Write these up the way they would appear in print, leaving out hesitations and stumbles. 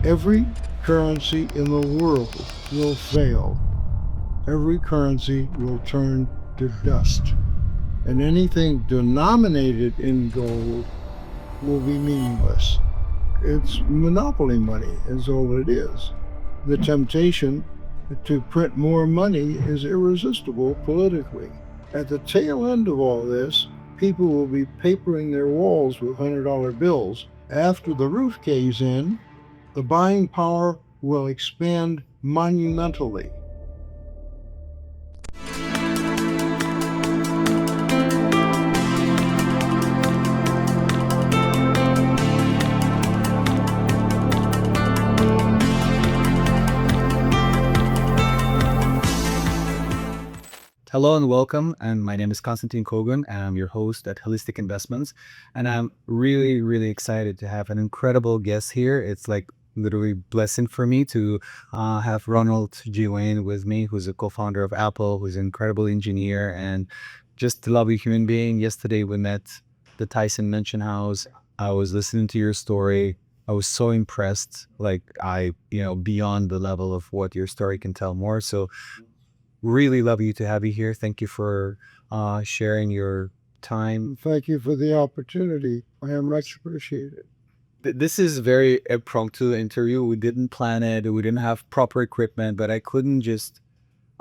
Every currency in the world will fail. Every currency will turn to dust. And anything denominated in gold will be meaningless. It's monopoly money is all it is. The temptation to print more money is irresistible politically. At the tail end of all this, people will be papering their walls with $100 bills. After the roof caves in, the buying power will expand monumentally. Hello and welcome, and my name is Constantin Kogan, and I'm your host at Holistic Investments, and I'm really excited to have an incredible guest here. It's like literally blessing for me to have Ronald G with me, who's a co-founder of Apple, who's an incredible engineer and just a lovely human being. Yesterday we met the Tyson Mansion House. I was listening to your story. I was so impressed, like beyond the level of what your story can tell more. So really love you to have you here. Thank you for sharing your time. Thank you for the opportunity. I am much appreciated. This is very impromptu interview. We didn't plan it. We didn't have proper equipment, but I couldn't just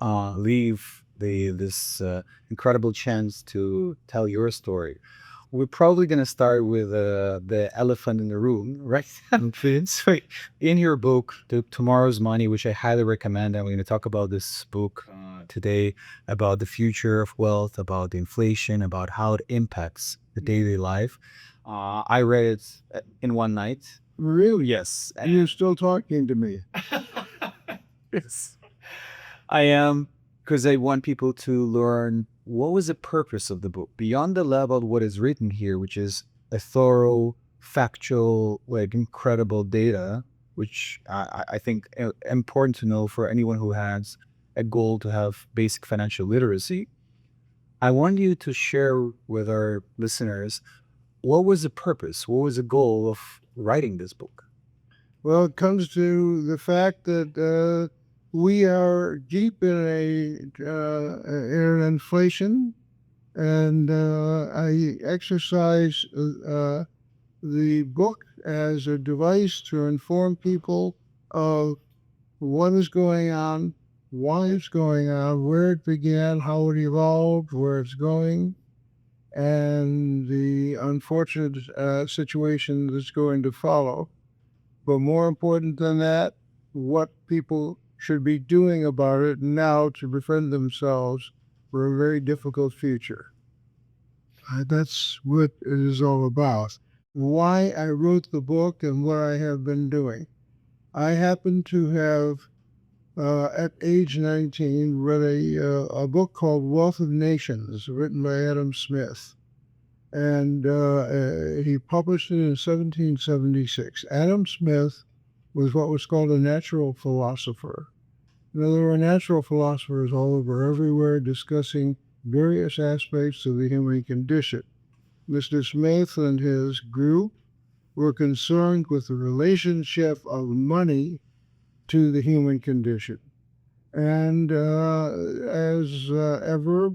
leave this incredible chance to tell your story. We're probably going to start with the elephant in the room, right? So in your book, Tomorrow's Money, which I highly recommend, and we're going to talk about this book today, about the future of wealth, about inflation, about how it impacts the daily life. I read it in one night. Really? Yes. And you're still talking to me. Yes. I am, because I want people to learn what was the purpose of the book beyond the level of what is written here, which is a thorough, factual, like incredible data, which I think important to know for anyone who has a goal to have basic financial literacy. I want you to share with our listeners, what was the purpose? What was the goal of writing this book? Well, it comes to the fact that we are deep in an inflation, and I exercise the book as a device to inform people of what is going on, why it's going on, where it began, how it evolved, where it's going, and the unfortunate situation that's going to follow. But more important than that, what people should be doing about it now to prevent themselves for a very difficult future. That's what it is all about. Why I wrote the book and what I have been doing. I happen to have, at age 19, read a book called Wealth of Nations, written by Adam Smith. And he published it in 1776. Adam Smith was what was called a natural philosopher. Now, there were natural philosophers all over, everywhere, discussing various aspects of the human condition. Mr. Smith and his group were concerned with the relationship of money to the human condition. And as ever,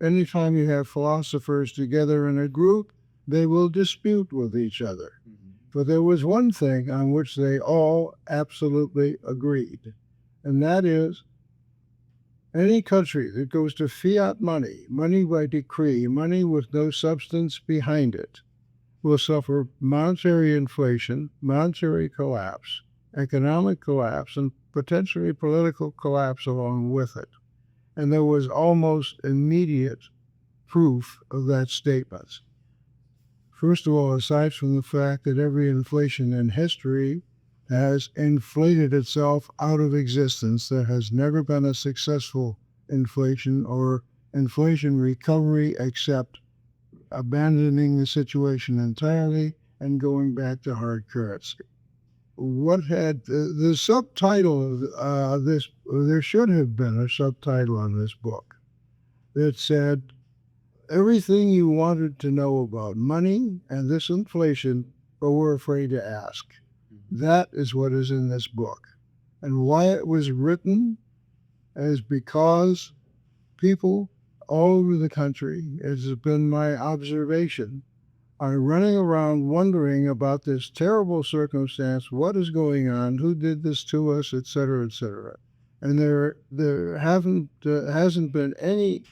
anytime you have philosophers together in a group, they will dispute with each other. But there was one thing on which they all absolutely agreed, and that is any country that goes to fiat money, money by decree, money with no substance behind it, will suffer monetary inflation, monetary collapse, economic collapse, and potentially political collapse along with it. And there was almost immediate proof of that statement. First of all, aside from the fact that every inflation in history has inflated itself out of existence, there has never been a successful inflation or inflation recovery except abandoning the situation entirely and going back to hard currency. What had the subtitle of this, there should have been a subtitle on this book that said, everything you wanted to know about money and this inflation, but were afraid to ask. That is what is in this book. And why it was written is because people all over the country, as has been my observation, are running around wondering about this terrible circumstance, what is going on, who did this to us, et cetera, et cetera. And there hasn't been any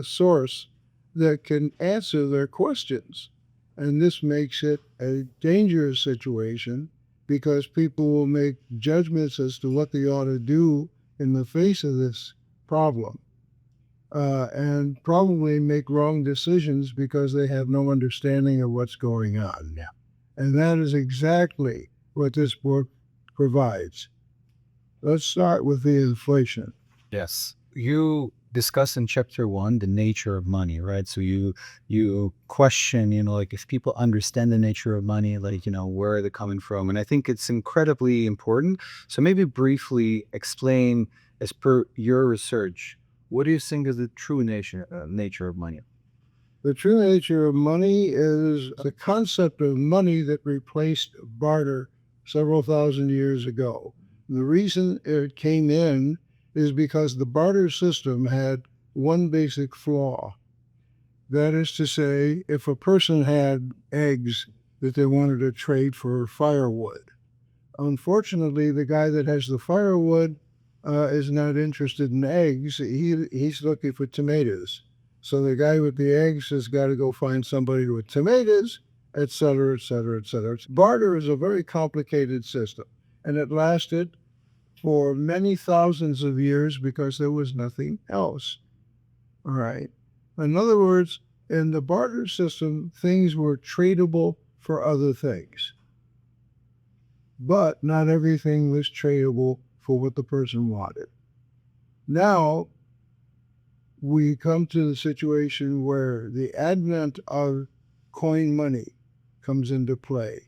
source that can answer their questions. And this makes it a dangerous situation because people will make judgments as to what they ought to do in the face of this problem, and probably make wrong decisions because they have no understanding of what's going on. Yeah. And that is exactly what this book provides. Let's start with the inflation. Yes. You discuss in chapter 1 the nature of money, right? So you question, like if people understand the nature of money, like, where are they coming from? And I think it's incredibly important. So maybe briefly explain, as per your research, what do you think is the true nature of money? The true nature of money is the concept of money that replaced barter several thousand years ago. The reason it came in is because the barter system had one basic flaw. That is to say, if a person had eggs that they wanted to trade for firewood, unfortunately, the guy that has the firewood is not interested in eggs. He's looking for tomatoes. So the guy with the eggs has got to go find somebody with tomatoes, et cetera, et cetera, et cetera. Barter is a very complicated system, and it lasted for many thousands of years because there was nothing else. All right. In other words, in the barter system, things were tradable for other things, but not everything was tradable for what the person wanted. Now we come to the situation where the advent of coin money comes into play.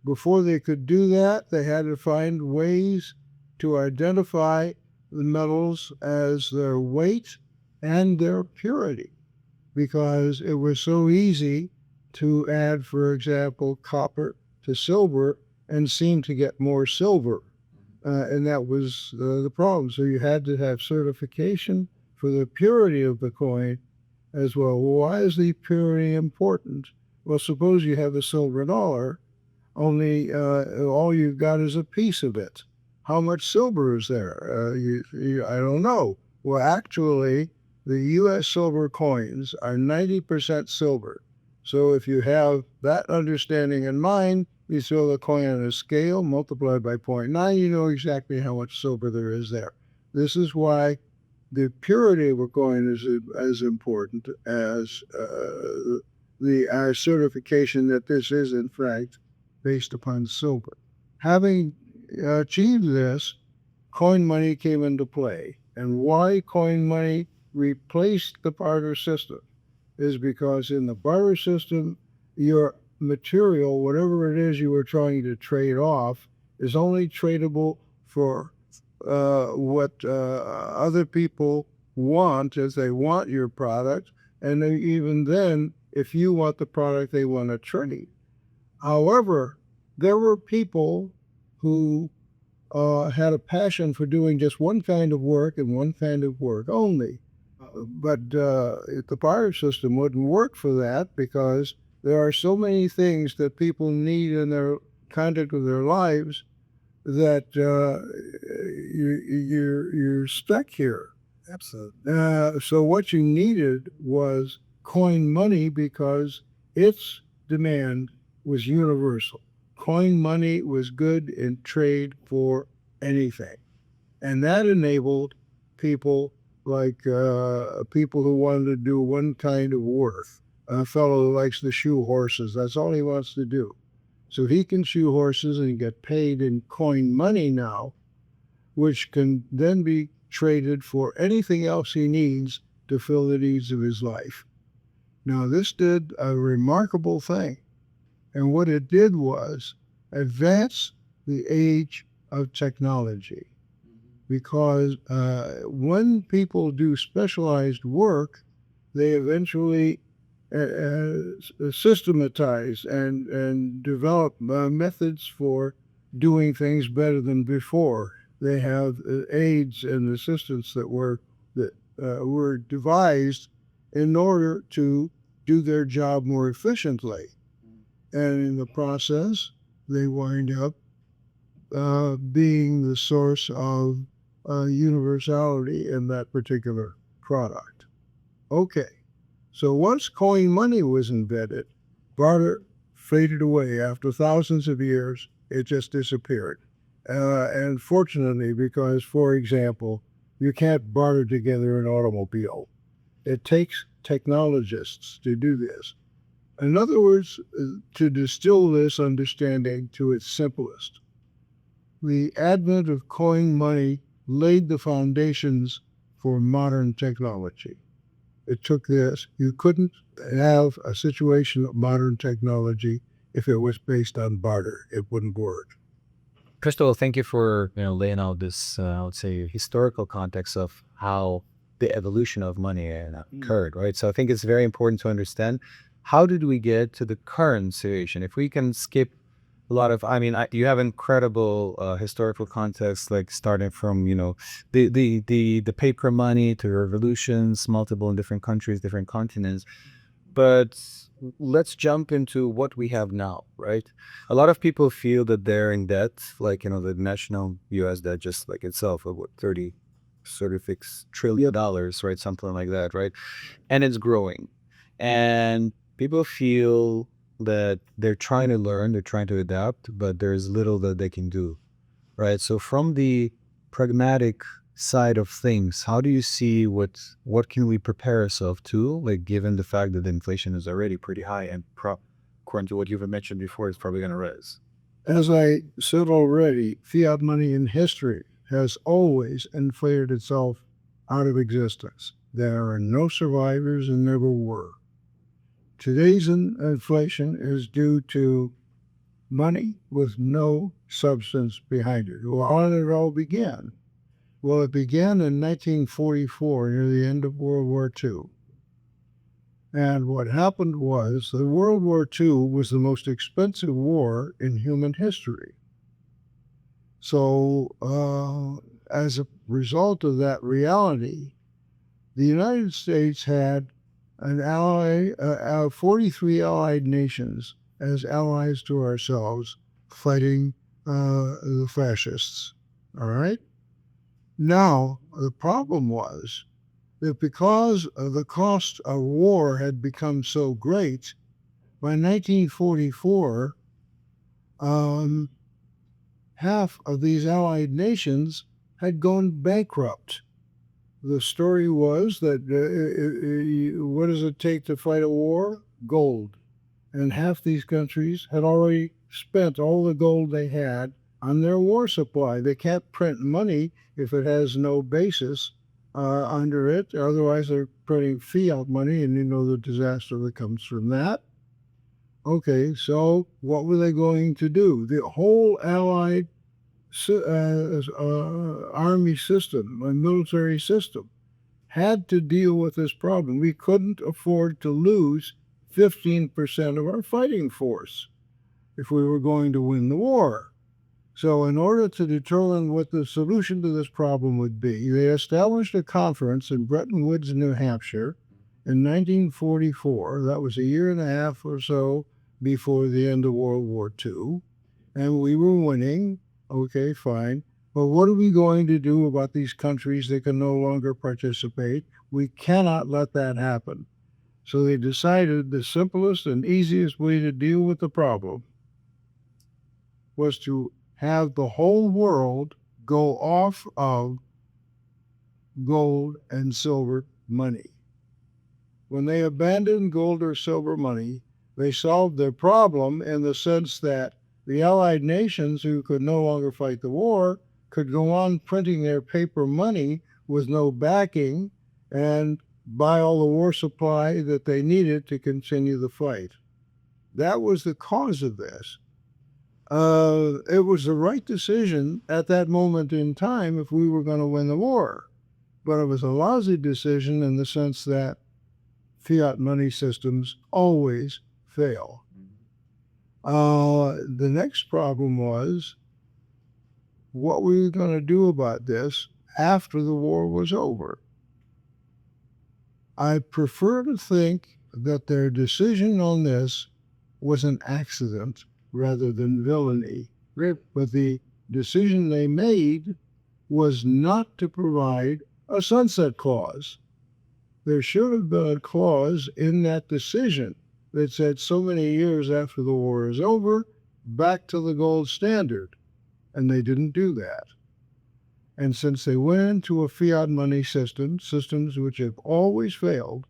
Before they could do that, they had to find ways to identify the metals as their weight and their purity, because it was so easy to add, for example, copper to silver and seem to get more silver. And that was the problem. So you had to have certification for the purity of the coin as well. Why is the purity important? Well, suppose you have a silver dollar, only all you've got is a piece of it. How much silver is there? I don't know. Well, actually, the U.S. silver coins are 90% silver. So if you have that understanding in mind, you throw the coin on a scale, multiplied by 0.9, you know exactly how much silver there is there. This is why the purity of a coin is as important as our certification that this is, in fact, based upon silver. Having achieved this, coin money came into play. And why coin money replaced the barter system is because in the barter system, your material, whatever it is you were trying to trade off, is only tradable for what other people want, as they want your product. And even then, if you want the product, they want to trade. However, there were people who had a passion for doing just one kind of work and one kind of work only. But the barter system wouldn't work for that because there are so many things that people need in their conduct of their lives that you're stuck here. Absolutely. So what you needed was coin money because its demand was universal. Coin money was good in trade for anything. And that enabled people like people who wanted to do one kind of work. A fellow who likes to shoe horses, that's all he wants to do. So he can shoe horses and get paid in coin money now, which can then be traded for anything else he needs to fill the needs of his life. Now, this did a remarkable thing. And what it did was advance the age of technology. Because when people do specialized work, they eventually systematize and develop methods for doing things better than before. They have aids and assistants that were devised in order to do their job more efficiently, and in the process, they wind up being the source of universality in that particular product. Okay, so once coin money was invented, barter faded away. After thousands of years, it just disappeared. And fortunately, because, for example, you can't barter together an automobile. It takes technologists to do this. In other words, to distill this understanding to its simplest, the advent of coin money laid the foundations for modern technology. It took this. You couldn't have a situation of modern technology if it was based on barter. It wouldn't work. Crystal, thank you for laying out this, I would say, historical context of how the evolution of money occurred, right? So I think it's very important to understand how did we get to the current situation. If we can skip a lot of, you have incredible historical context, like starting from the paper money to revolutions, multiple in different countries, different continents. But let's jump into what we have now, right? A lot of people feel that they're in debt, like, the national US debt, just like itself, of what, 36 trillion dollars, right? Something like that, right? And it's growing. And people feel that they're trying to learn, they're trying to adapt, but there's little that they can do, right? So from the pragmatic side of things, how do you see what can we prepare ourselves to, like, given the fact that the inflation is already pretty high and according to what you've mentioned before, it's probably going to rise? As I said already, fiat money in history has always inflated itself out of existence. There are no survivors and never were. Today's inflation is due to money with no substance behind it. Well, how did it all begin? Well, it began in 1944, near the end of World War II. And what happened was that World War II was the most expensive war in human history. So, as a result of that reality, the United States had an ally, 43 allied nations as allies to ourselves, fighting the fascists. All right? Now, the problem was that because the cost of war had become so great, by 1944, half of these allied nations had gone bankrupt. The story was that what does it take to fight a war? Gold. And half these countries had already spent all the gold they had on their war supply. They can't print money if it has no basis under it. Otherwise, they're printing fiat money, and you know the disaster that comes from that. Okay, so what were they going to do? The whole Allied army system, a military system, had to deal with this problem. We couldn't afford to lose 15% of our fighting force if we were going to win the war. So in order to determine what the solution to this problem would be, they established a conference in Bretton, New Hampshire in 1944. That was a year and a half or so before the end of World War II. And we were winning. Okay, fine. But what are we going to do about these countries that can no longer participate? We cannot let that happen. So they decided the simplest and easiest way to deal with the problem was to have the whole world go off of gold and silver money. When they abandoned gold or silver money, they solved their problem in the sense that the Allied nations who could no longer fight the war could go on printing their paper money with no backing and buy all the war supply that they needed to continue the fight. That was the cause of this. It was the right decision at that moment in time if we were going to win the war. But it was a lousy decision in the sense that fiat money systems always fail. The next problem was, what were we going to do about this after the war was over? I prefer to think that their decision on this was an accident rather than villainy. But the decision they made was not to provide a sunset clause. There should have been a clause in that decision that said so many years after the war is over, back to the gold standard. And they didn't do that. And since they went into a fiat money system, systems which have always failed,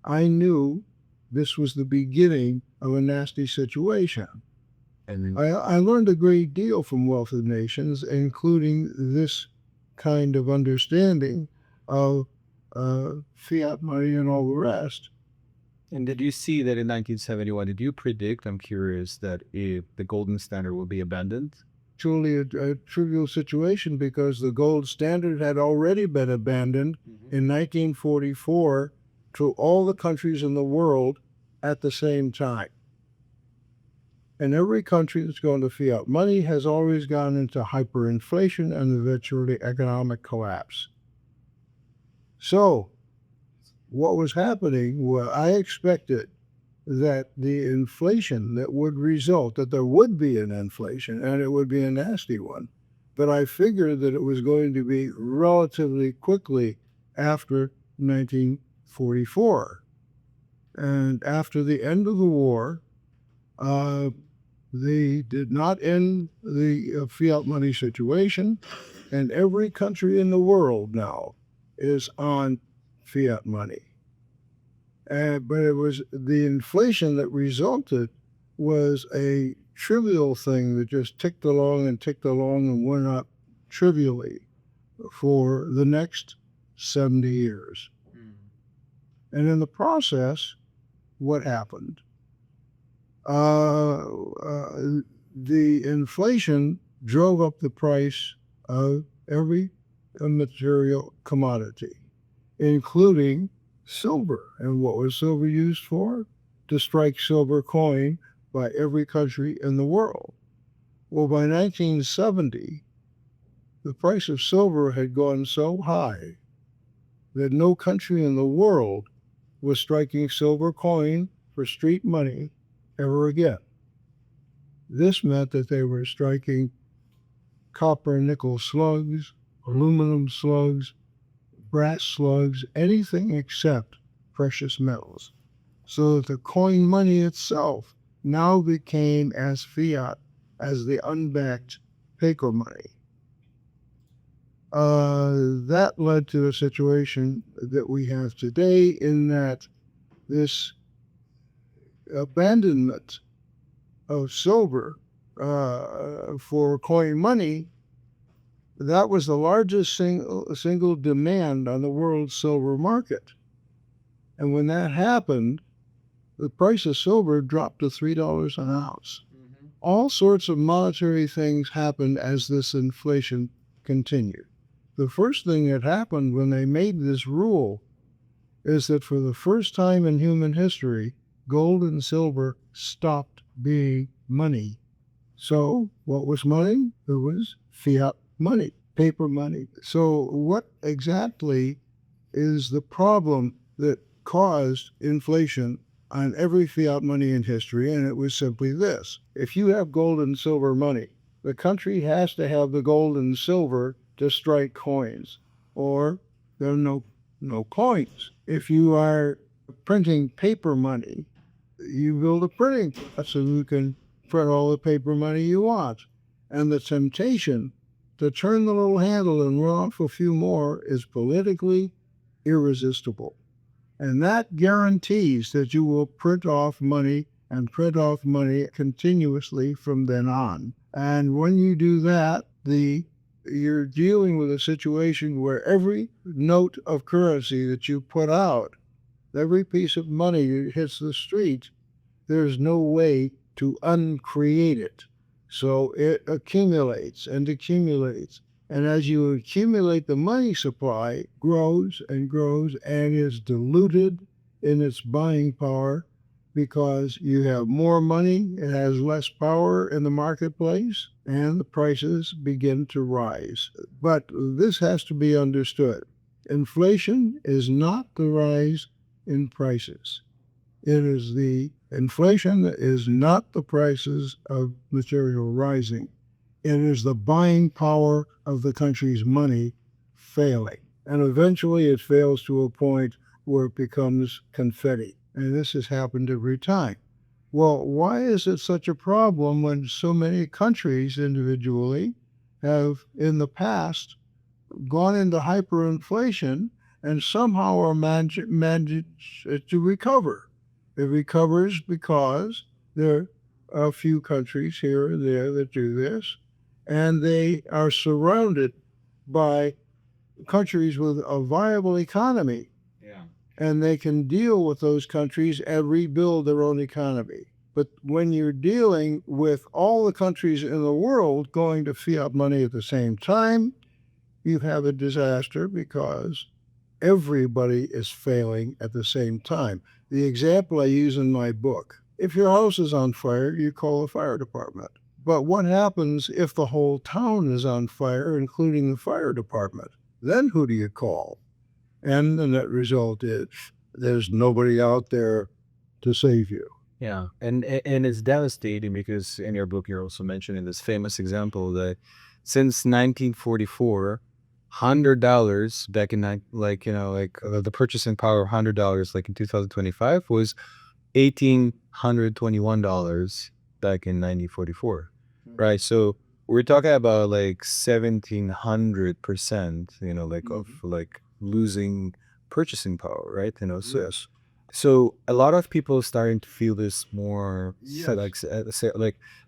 I knew this was the beginning of a nasty situation. And I learned a great deal from Wealth of Nations, including this kind of understanding of fiat money and all the rest. And did you see that in 1971, did you predict, I'm curious, that if the golden standard will be abandoned? Truly a trivial situation, because the gold standard had already been abandoned in 1944 to all the countries in the world at the same time. And every country that's gone to fiat money has always gone into hyperinflation and eventually economic collapse. So what was happening, well, I expected that the inflation that would result, that there would be an inflation, and it would be a nasty one. But I figured that it was going to be relatively quickly after 1944. And after the end of the war, they did not end the fiat money situation, and every country in the world now is on fiat money. But it was the inflation that resulted was a trivial thing that just ticked along and went up trivially for the next 70 years. And in the process, what happened? The inflation drove up the price of every material commodity, including silver. And what was silver used for? To strike silver coin by every country in the world. Well, by 1970, the price of silver had gone so high that no country in the world was striking silver coin for street money ever again. This meant that they were striking copper nickel slugs, aluminum slugs, brass slugs, anything except precious metals. So that the coin money itself now became as fiat as the unbacked paper money. That led to a situation that we have today, in that this abandonment of silver for coin money, that was the largest single demand on the world's silver market. And when that happened, the price of silver dropped to $3 an ounce. All sorts of monetary things happened as this inflation continued. The first thing that happened when they made this rule is that for the first time in human history, gold and silver stopped being money. So what was money? It was fiat money, paper money. So what exactly is the problem that caused inflation on every fiat money in history? And it was simply this: if you have gold and silver money, the country has to have the gold and silver to strike coins, or there are no coins. If you are printing paper money, you build a printing press so you can print all the paper money you want. And the temptation to turn the little handle and run off a few more is politically irresistible. And that guarantees that you will print off money and print off money continuously from then on. And when you do that, you're dealing with a situation where every note of currency that you put out, every piece of money that hits the street, there's no way to uncreate it. So it accumulates and accumulates. And as you accumulate, the money supply grows and grows and is diluted in its buying power because you have more money, it has less power in the marketplace, and the prices begin to rise. But this has to be understood. Inflation is not the rise in prices. Inflation is not the prices of material rising. It is the buying power of the country's money failing. And eventually it fails to a point where it becomes confetti. And this has happened every time. Well, why is it such a problem when so many countries individually have in the past gone into hyperinflation and somehow are managed to recover? It recovers because there are a few countries here and there that do this, and they are surrounded by countries with a viable economy, and they can deal with those countries and rebuild their own economy. But when you're dealing with all the countries in the world going to fiat money at the same time, you have a disaster because everybody is failing at the same time. The example I use in my book, if your house is on fire, you call the fire department. But what happens if the whole town is on fire, including the fire department? Then who do you call? And the net result is there's nobody out there to save you. Yeah, and it's devastating because in your book you're also mentioning this famous example that since 1944, $100 back in the purchasing power of $100 like in 2025 was $1,821 back in 1944, right? So we're talking about like 1,700%, of like losing purchasing power, right? Yes. So a lot of people starting to feel this more like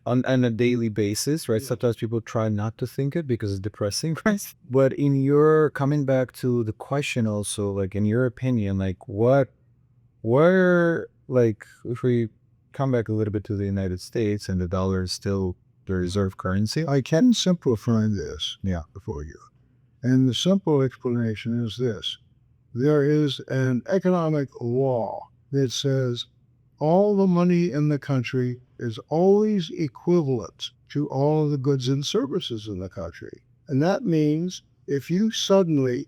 on a daily basis, right? Yes. Sometimes people try not to think it because it's depressing, right? But in your coming back to the question also, like in your opinion, like where like if we come back a little bit to the United States and the dollar is still the reserve currency. I can simplify this for you. And the simple explanation is this. There is an economic law that says all the money in the country is always equivalent to all of the goods and services in the country. And that means if you suddenly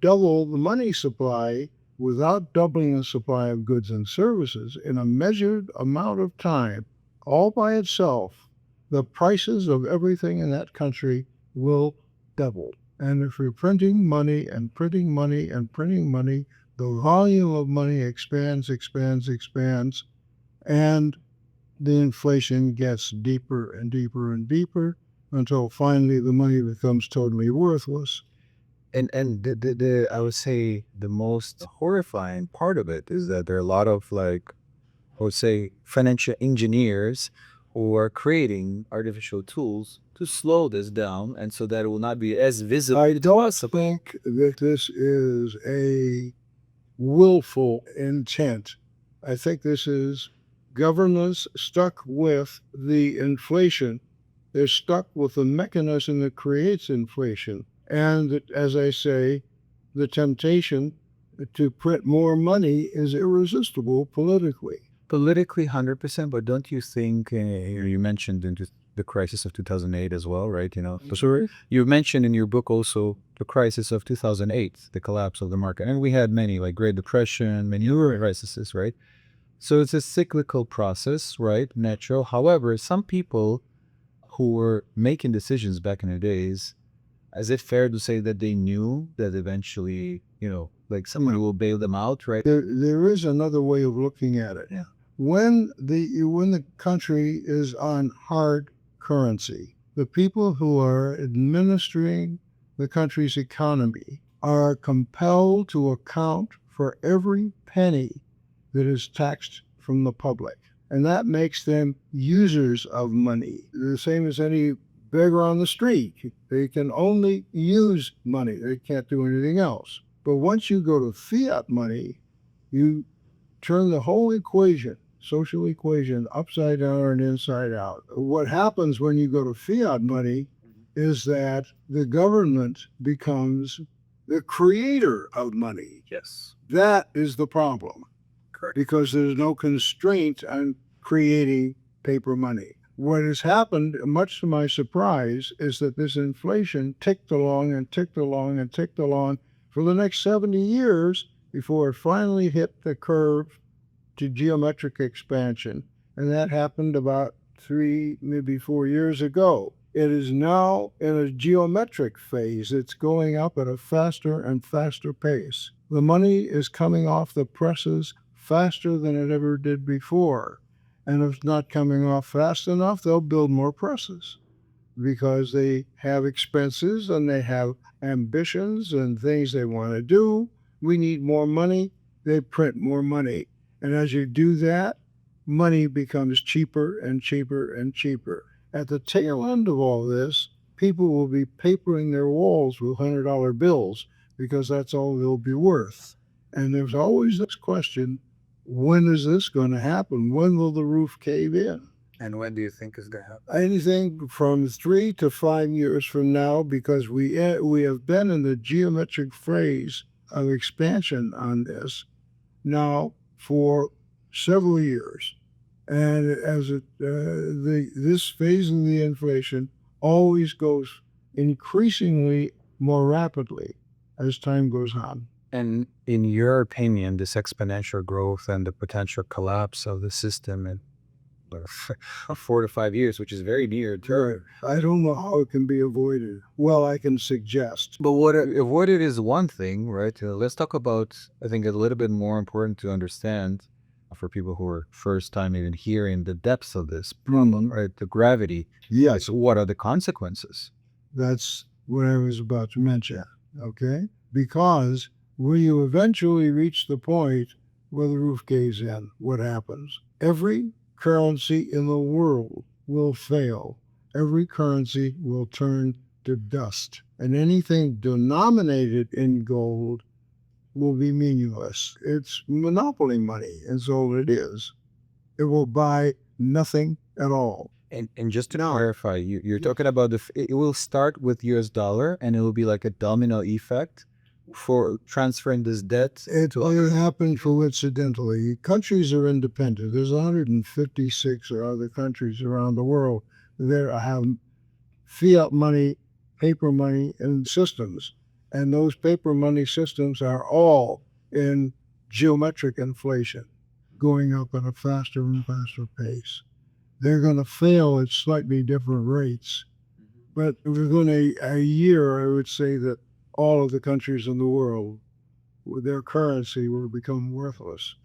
double the money supply without doubling the supply of goods and services in a measured amount of time, all by itself, the prices of everything in that country will double. And if you're printing money and printing money and printing money, the volume of money expands, and the inflation gets deeper and deeper and deeper until finally the money becomes totally worthless. And the I would say the most horrifying part of it is that there are a lot of like I would say financial engineers who are creating artificial tools to slow this down and so that it will not be as visible. I don't think that this is a willful intent. I think this is governments stuck with the inflation. They're stuck with the mechanism that creates inflation. And as I say, the temptation to print more money is irresistible politically. Politically, 100%, but don't you think you mentioned into the crisis of 2008 as well, right? So you mentioned in your book also the crisis of 2008, the collapse of the market, and we had many like Great Depression, many other crises, right? So it's a cyclical process, right? Natural. However, some people who were making decisions back in the days, is it fair to say that they knew that eventually, like someone will bail them out, right? There is another way of looking at it. Yeah. When the country is on hard currency, the people who are administering the country's economy are compelled to account for every penny that is taxed from the public. And that makes them users of money, the same as any beggar on the street. They can only use money. They can't do anything else. But once you go to fiat money, you turn the whole equation, social equation, upside down and inside out. What happens when you go to fiat money is that the government becomes the creator of money. Yes. That is the problem. because there's no constraint on creating paper money. What has happened, much to my surprise, is that this inflation ticked along and ticked along and ticked along for the next 70 years before it finally hit the curve to geometric expansion. And that happened about 3, maybe 4 years ago. It is now in a geometric phase. It's going up at a faster and faster pace. The money is coming off the presses faster than it ever did before. And if it's not coming off fast enough, they'll build more presses because they have expenses and they have ambitions and things they want to do. We need more money. They print more money. And as you do that, money becomes cheaper and cheaper and cheaper. At the tail end of all this, people will be papering their walls with $100 bills because that's all they'll be worth. And there's always this question, when is this going to happen? When will the roof cave in? And when do you think is going to happen? Anything from 3 to 5 years from now, because we have been in the geometric phase of expansion on this now for several years. And as this phase of the inflation always goes increasingly more rapidly as time goes on. And in your opinion, this exponential growth and the potential collapse of the system in 4 to 5 years, which is very near term. I don't know how it can be avoided. Well, I can suggest. But what avoided is one thing, right? Let's talk about, I think, a little bit more important to understand for people who are first time even hearing the depths of this problem, right? The gravity. Yes. So what are the consequences? That's what I was about to mention, okay? Because when you eventually reach the point where the roof caves in, what happens? Every currency in the world will fail. Every currency will turn to dust. And anything denominated in gold will be meaningless. It's monopoly money, is all it is. It will buy nothing at all. And just to clarify, you're talking about it will start with US dollar and it will be like a domino effect for transferring this debt. It will happen coincidentally. Countries are independent. There's 156 or other countries around the world that have fiat money, paper money, and systems. And those paper money systems are all in geometric inflation, going up at a faster and faster pace. They're going to fail at slightly different rates. But within a year, I would say that all of the countries in the world, with their currency, will become worthless.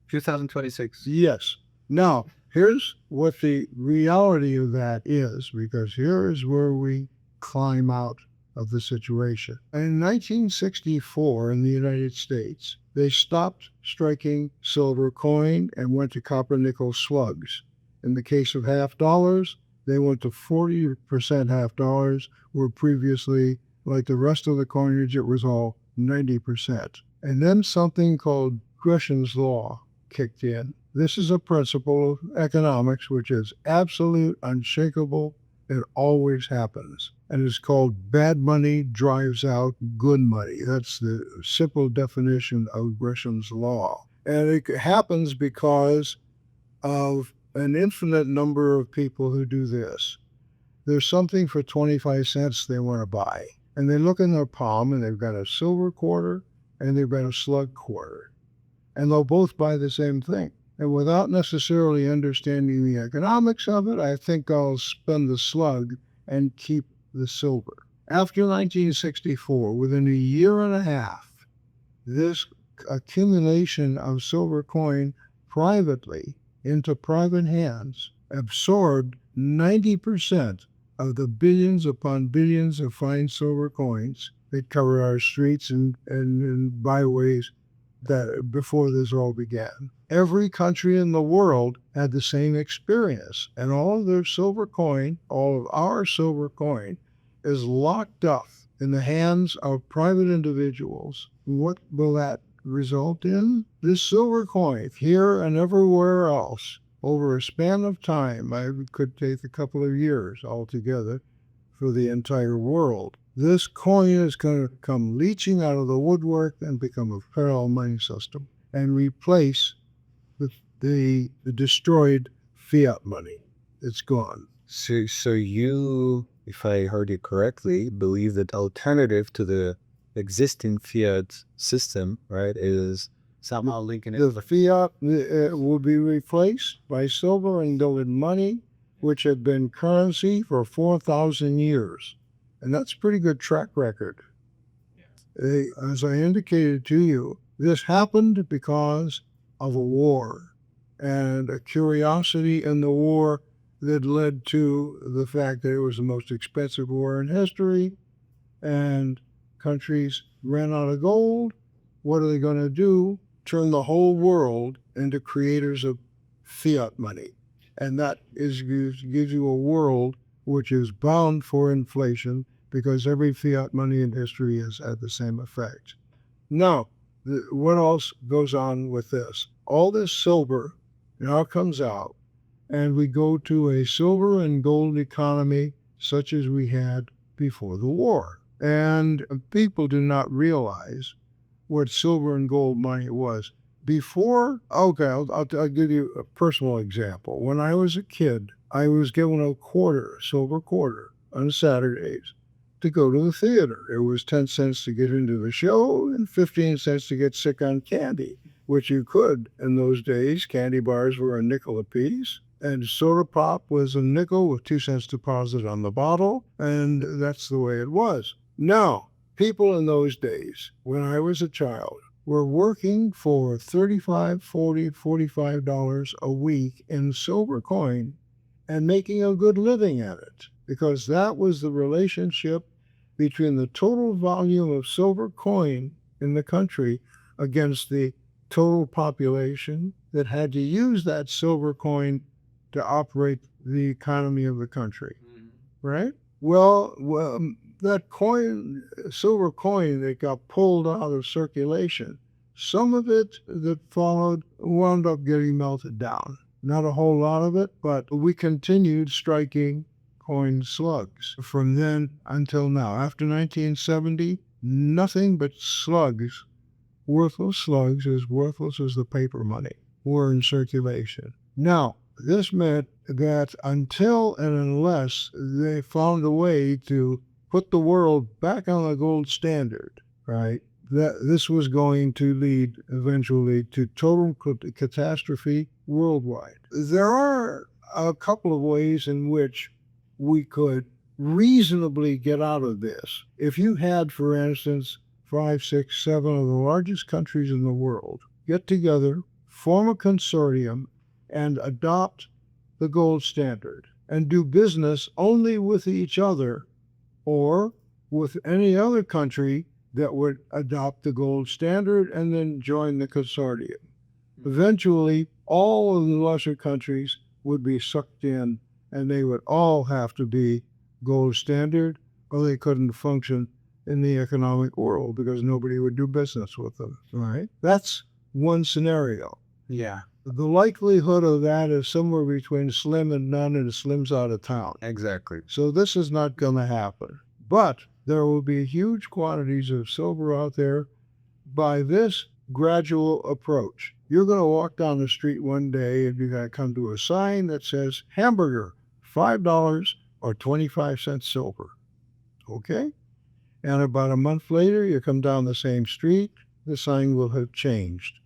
2026. Yes. Now, here's what the reality of that is, because here is where we climb out of the situation. In 1964 in the United States, they stopped striking silver coin and went to copper nickel slugs. In the case of half dollars, they went to 40% half dollars, where previously, like the rest of the coinage, it was all 90%. And then something called Gresham's law kicked in. This is a principle of economics which is absolute, unshakable. It always happens. And it's called bad money drives out good money. That's the simple definition of Gresham's law. And it happens because of an infinite number of people who do this. There's something for 25 cents they want to buy. And they look in their palm and they've got a silver quarter and they've got a slug quarter. And they'll both buy the same thing. And without necessarily understanding the economics of it, I think I'll spend the slug and keep the silver. After 1964, within a year and a half, this accumulation of silver coin privately into private hands absorbed 90% of the billions upon billions of fine silver coins that cover our streets and byways that before this all began. Every country in the world had the same experience, and all of their silver coin, all of our silver coin, is locked up in the hands of private individuals. What will that result in? This silver coin, here and everywhere else, over a span of time, it could take a couple of years altogether for the entire world. This coin is going to come leaching out of the woodwork and become a parallel money system and replace the destroyed fiat money. It's gone. So you, if I heard you correctly, believe that alternative to the existing fiat system, right, is somehow linking it. The fiat will be replaced by silver and gold money, which have been currency for 4,000 years. And that's a pretty good track record. As I indicated to you, this happened because of a war and a curiosity in the war that led to the fact that it was the most expensive war in history, and countries ran out of gold. What are they going to do? Turn the whole world into creators of fiat money. And that gives you a world which is bound for inflation, because every fiat money in history has had the same effect. Now, what else goes on with this? All this silver now comes out, and we go to a silver and gold economy such as we had before the war. And people do not realize what silver and gold money was. Before, okay, I'll give you a personal example. When I was a kid, I was given a silver quarter on Saturdays to go to the theater. It was 10 cents to get into the show and 15 cents to get sick on candy, which you could in those days. Candy bars were a nickel apiece, and soda pop was a nickel with 2 cents deposit on the bottle, and that's the way it was. Now, people in those days, when I was a child, were working for $35, $40, $45 a week in silver coin and making a good living at it, because that was the relationship between the total volume of silver coin in the country against the total population that had to use that silver coin to operate the economy of the country, right? Well, that coin, silver coin that got pulled out of circulation, some of it that followed wound up getting melted down. Not a whole lot of it, but we continued striking coin slugs from then until now. After 1970, nothing but slugs, worthless slugs, as worthless as the paper money, were in circulation. Now, this meant that until and unless they found a way to put the world back on the gold standard, right, that this was going to lead eventually to total catastrophe worldwide. There are a couple of ways in which we could reasonably get out of this. If you had, for instance, 5, 6, 7 of the largest countries in the world get together, form a consortium, and adopt the gold standard, and do business only with each other or with any other country that would adopt the gold standard and then join the consortium. Eventually, all of the lesser countries would be sucked in, and they would all have to be gold standard, or they couldn't function in the economic world because nobody would do business with them, right? That's one scenario. Yeah, The likelihood of that is somewhere between slim and none, and slim's out of town. exactly. So this is not going to happen. But there will be huge quantities of silver out there by this gradual approach. You're going to walk down the street one day and you're going to come to a sign that says hamburger, $5 or 25 cents silver. Okay? And about a month later, you come down the same street, the sign will have changed.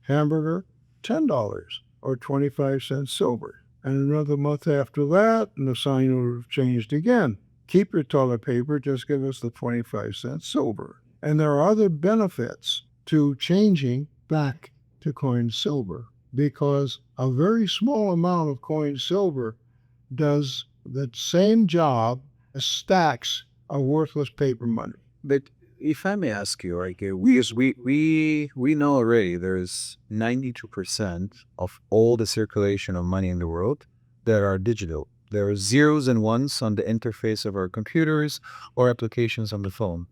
Hamburger, $10 or 25 cents silver. And another month after that, and the sign will have changed again. Keep your toilet paper, just give us the 25 cents silver. And there are other benefits to changing back to coin silver, because a very small amount of coin silver does the same job as stacks of worthless paper money. But if I may ask you, right, because we know already there's 92% of all the circulation of money in the world that are digital. There are zeros and ones on the interface of our computers or applications on the phone.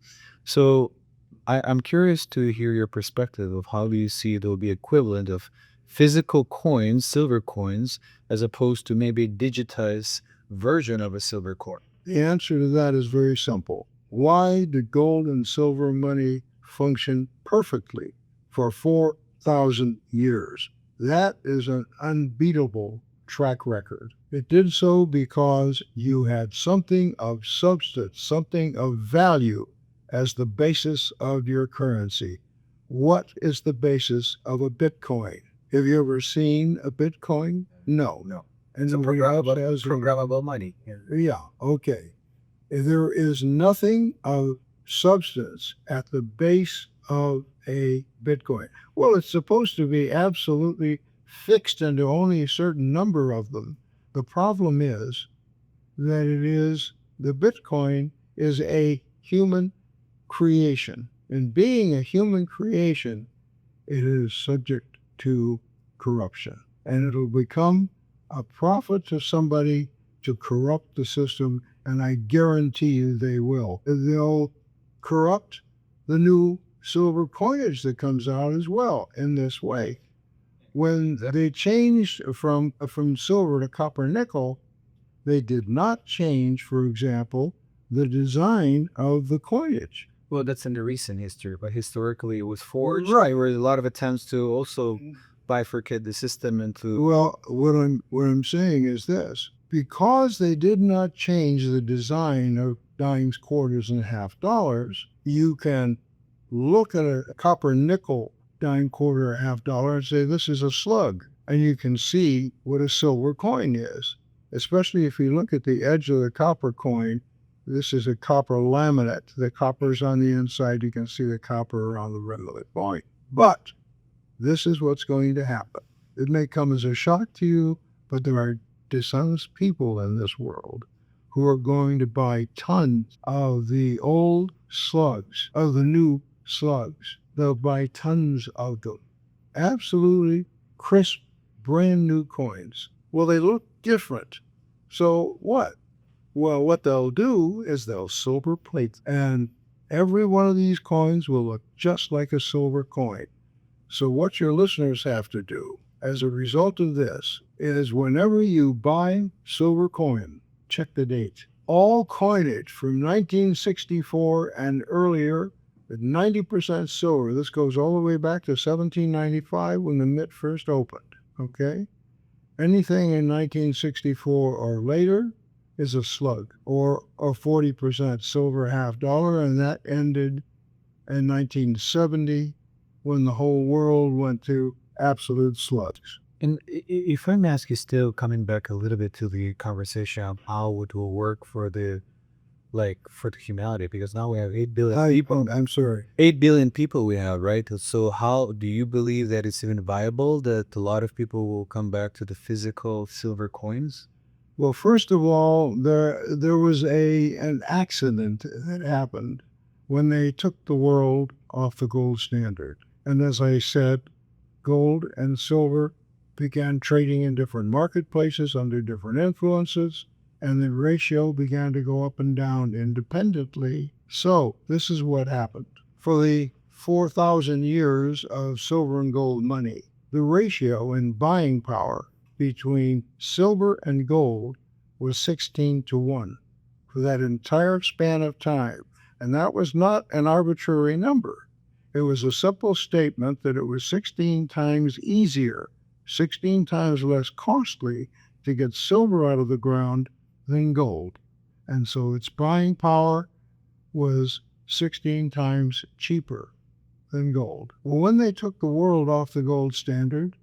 So I'm curious to hear your perspective of how do you see it will be equivalent of physical coins, silver coins, as opposed to maybe digitized version of a silver coin. The answer to that is very simple. Why did gold and silver money function perfectly for 4,000 years? That is an unbeatable track record. It did so because you had something of substance, something of value as the basis of your currency. What is the basis of a Bitcoin? Have you ever seen a Bitcoin? No. No. And It's a nobody else programmable, has one. programmable money. Yeah, okay. There is nothing of substance at the base of a Bitcoin. Well, it's supposed to be absolutely fixed into only a certain number of them. The problem is that the Bitcoin is a human creation. And being a human creation, it is subject to corruption. And it'll become a profit to somebody to corrupt the system, and I guarantee you they will. They'll corrupt the new silver coinage that comes out as well in this way. When they changed from silver to copper nickel, they did not change, for example, the design of the coinage. Well, that's in the recent history, but historically it was forged. Right. There were a lot of attempts to also bifurcate the system into. Well, what I'm saying is this: because they did not change the design of dimes, quarters, and half dollars, you can look at a copper nickel dime, quarter, or half dollar and say this is a slug, and you can see what a silver coin is. Especially if you look at the edge of the copper coin, this is a copper laminate. The copper's on the inside. You can see the copper around the rim of the coin. But this is what's going to happen. It may come as a shock to you, but there are dishonest people in this world who are going to buy tons of the old slugs, of the new slugs. They'll buy tons of them. Absolutely crisp, brand new coins. Well, they look different. So what? Well, what they'll do is they'll silver plate, and every one of these coins will look just like a silver coin. So what your listeners have to do as a result of this is whenever you buy silver coin, check the date. All coinage from 1964 and earlier, at 90% silver. This goes all the way back to 1795 when the Mint first opened, okay? Anything in 1964 or later is a slug, or a 40% silver half dollar, and that ended in 1970 when the whole world went to absolute slugs. And if I may ask you, still coming back a little bit to the conversation of how it will work for the humanity, because now we have 8 billion people. I'm sorry. 8 billion people we have, right? So how do you believe that it's even viable that a lot of people will come back to the physical silver coins? Well, first of all, there was an accident that happened when they took the world off the gold standard. And as I said, gold and silver began trading in different marketplaces under different influences, and the ratio began to go up and down independently. So this is what happened. For the 4,000 years of silver and gold money, the ratio in buying power between silver and gold was 16 to 1 for that entire span of time. And that was not an arbitrary number. It was a simple statement that it was 16 times easier, 16 times less costly to get silver out of the ground than gold. And so its buying power was 16 times cheaper than gold. Well, when they took the world off the gold standard,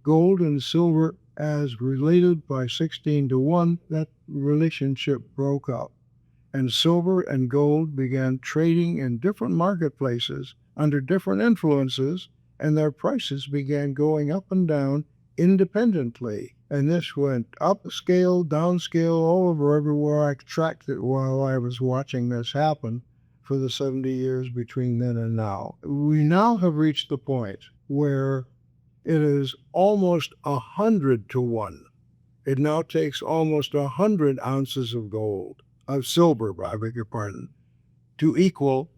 gold and silver as related by 16 to 1, that relationship broke up. And silver and gold began trading in different marketplaces under different influences, and their prices began going up and down independently. And this went up scale, down scale, all over everywhere. I tracked it while I was watching this happen for the 70 years between then and now. We now have reached the point where it is almost 100 to 1. It now takes almost 100 ounces of gold, of silver, I beg your pardon, to equal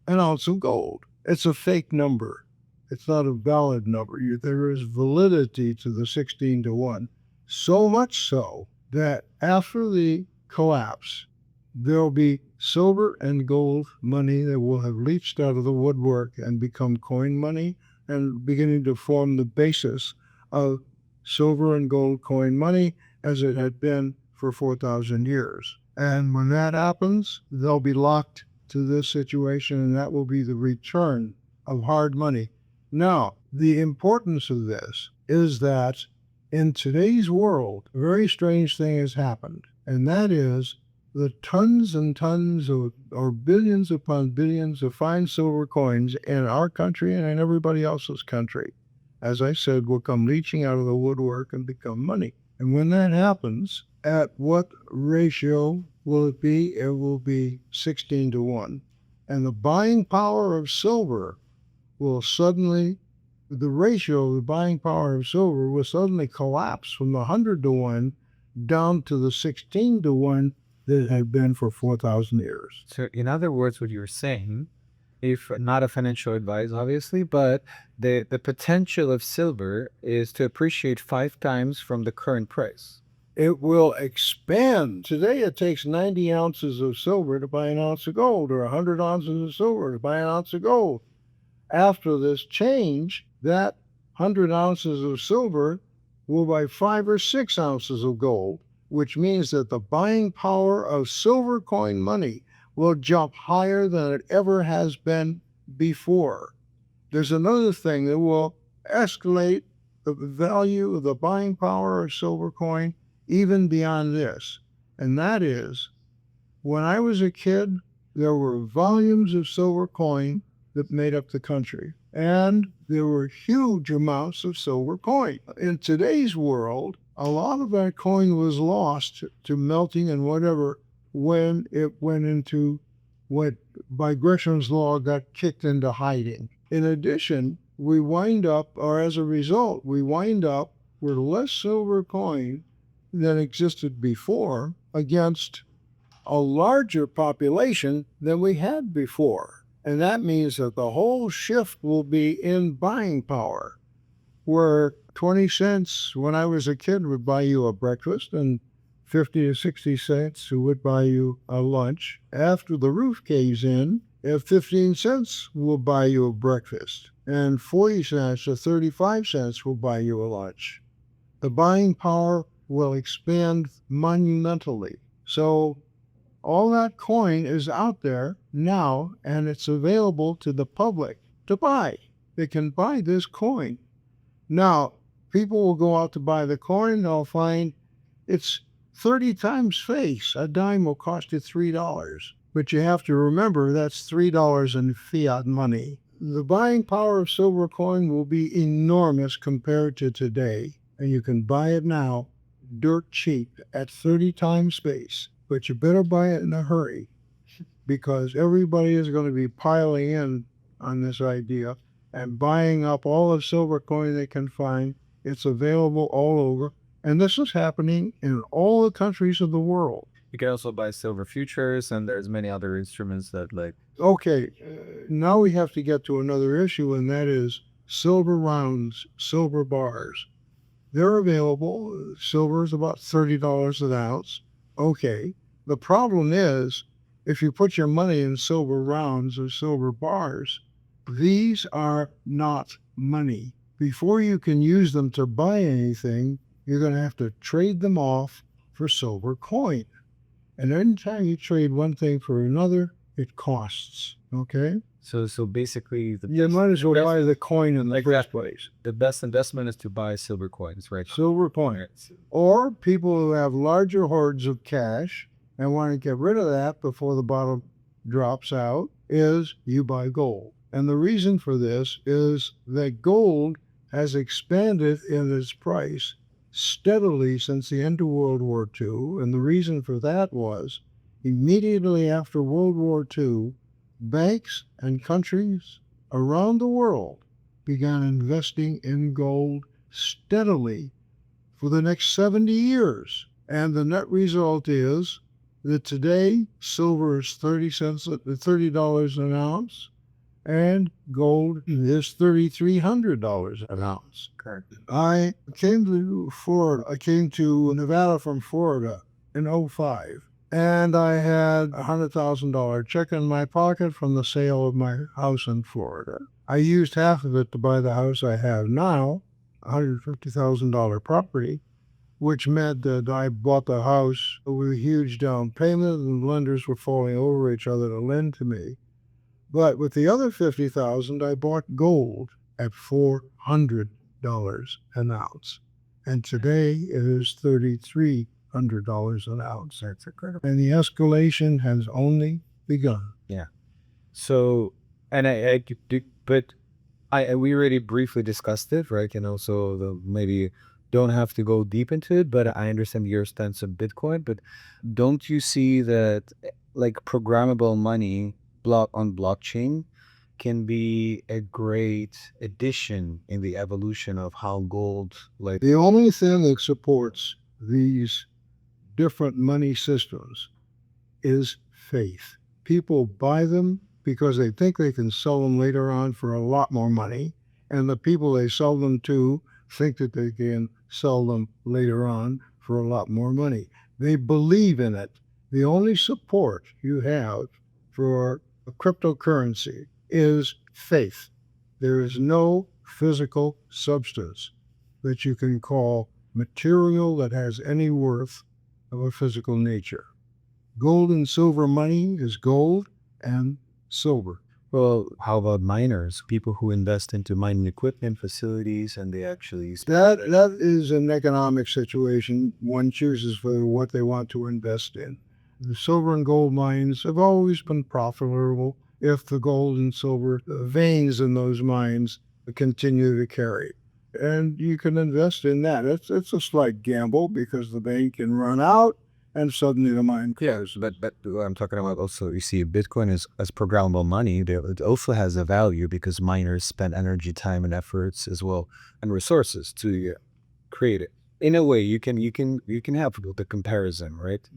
an ounce of gold. It's a fake number. It's not a valid number. There is validity to the 16 to 1. So much so that after the collapse, there'll be silver and gold money that will have leached out of the woodwork and become coin money and beginning to form the basis of silver and gold coin money as it had been for 4,000 years. And when that happens, they'll be locked to this situation, and that will be the return of hard money. Now, the importance of this is that in today's world, a very strange thing has happened, and that is the tons and tons of, or billions upon billions of fine silver coins in our country and in everybody else's country, as I said, will come leaching out of the woodwork and become money. And when that happens, at what ratio will it be? It will be 16 to 1. And the buying power of silver will suddenly, the ratio of the buying power of silver will suddenly collapse from the 100 to 1 down to the 16 to 1 that it had been for 4,000 years. So in other words, what you're saying, if not a financial advice, obviously, but the potential of silver is to appreciate 5 times from the current price. It will expand. Today it takes 90 ounces of silver to buy an ounce of gold, or 100 ounces of silver to buy an ounce of gold. After this change, that 100 ounces of silver will buy 5 or 6 ounces of gold, which means that the buying power of silver coin money will jump higher than it ever has been before. There's another thing that will escalate the value of the buying power of silver coin even beyond this, and that is, when I was a kid, there were volumes of silver coin that made up the country, and there were huge amounts of silver coin. In today's world, a lot of that coin was lost to melting and whatever when it went into what by Gresham's law got kicked into hiding. In addition, we wind up, or as a result, we wind up with less silver coin than existed before against a larger population than we had before. And that means that the whole shift will be in buying power, where 20 cents when I was a kid would buy you a breakfast, and 50 to 60 cents would buy you a lunch. After the roof caves in, 15 cents will buy you a breakfast, and 40 cents or 35 cents will buy you a lunch. The buying power will expand monumentally. So all that coin is out there now, and it's available to the public to buy. They can buy this coin. Now, people will go out to buy the coin, they'll find it's 30 times face. A dime will cost you $3. But you have to remember that's $3 in fiat money. The buying power of silver coin will be enormous compared to today, and you can buy it now dirt cheap at 30 times face. But you better buy it in a hurry, because everybody is going to be piling in on this idea and buying up all the silver coin they can find. It's available all over. And this is happening in all the countries of the world. You can also buy silver futures, and there's many other instruments that Okay, now we have to get to another issue, and that is silver rounds, silver bars. They're available. Silver is about $30 an ounce. Okay, the problem is, if you put your money in silver rounds or silver bars, these are not money. Before you can use them to buy anything, you're going to have to trade them off for silver coin. And anytime you trade one thing for another, it costs. Okay? So basically, You might as well buy the coin in the first place. the best investment is to buy silver coins, right? Silver coin. Or people who have larger hoards of cash and want to get rid of that before the bottom drops out is you buy gold. And the reason for this is that gold has expanded in its price steadily since the end of World War II. And the reason for that was immediately after World War II, banks and countries around the world began investing in gold steadily for the next 70 years. And the net result is that today silver is $30 an ounce, and gold is $3,300 an ounce. Correct. I came to Florida. I came to Nevada from Florida in 2005. And I had a $100,000 check in my pocket from the sale of my house in Florida. I used half of it to buy the house I have now. $150,000 property, which meant that I bought the house with a huge down payment and lenders were falling over each other to lend to me. But with the other 50,000, I bought gold at $400 an ounce. And today it is $3,300 an ounce. That's incredible. And the escalation has only begun. Yeah. So, and I but we already briefly discussed it, right? And also maybe don't have to go deep into it, but I understand your stance on Bitcoin. But don't you see that like programmable money on blockchain can be a great addition in the evolution of how gold like The only thing that supports these different money systems is faith. People buy them because they think they can sell them later on for a lot more money, and the people they sell them to think that they can sell them later on for a lot more money. They believe in it. The only support you have for a cryptocurrency is faith. There is no physical substance that you can call material that has any worth of a physical nature. Gold and silver money is gold and silver. Well, how about miners? People who invest into mining equipment, facilities, and they actually That is an economic situation. One chooses for what they want to invest in. The silver and gold mines have always been profitable if the gold and silver veins in those mines continue to carry. And you can invest in that. It's a slight gamble because the vein can run out and suddenly the mine closes. but I'm talking about also, you see, Bitcoin is as programmable money. It also has a value because miners spend energy, time, and efforts as well, and resources to create it. In a way, you can have the comparison, right?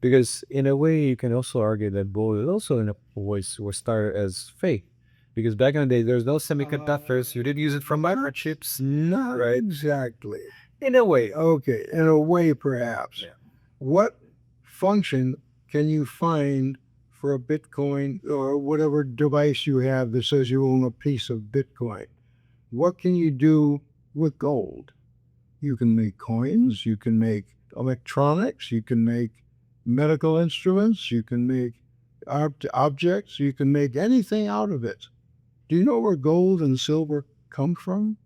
Because in a way, you can also argue that gold is also in a was started as fake. Because back in the day, there's no semiconductors. You didn't use it for microchips. Not Right. exactly. In a way, Okay, in a way, perhaps. Yeah. What function can you find for a Bitcoin or whatever device you have that says you own a piece of Bitcoin? What can you do with gold? You can make coins, you can make electronics, you can make medical instruments, you can make objects, you can make anything out of it. Do you know where gold and silver come from?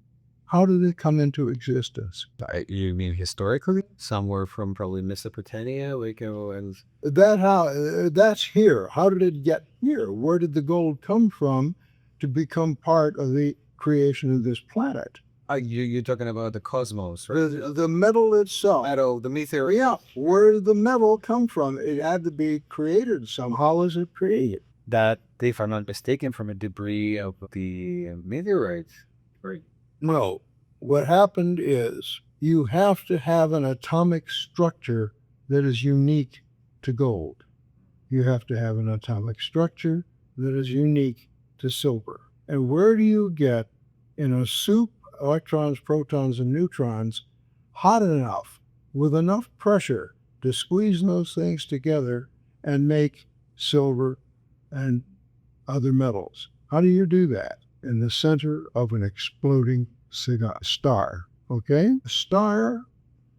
How did it come into existence? You mean historically? Somewhere from probably Mesopotamia, and That's here. How did it get here? Where did the gold come from to become part of the creation of this planet? you're talking about the cosmos, right? The metal itself. Metal, the meteor. Yeah, where did the metal come from? It had to be created somehow. How was it created? That, if I'm not mistaken, from a debris of the meteorite. Right. No. What happened is you have to have an atomic structure that is unique to gold. You have to have an atomic structure that is unique to silver. And where do you get in a soup electrons, protons, and neutrons hot enough with enough pressure to squeeze those things together and make silver and other metals? How do you do that? In the center of an exploding star. Okay? A star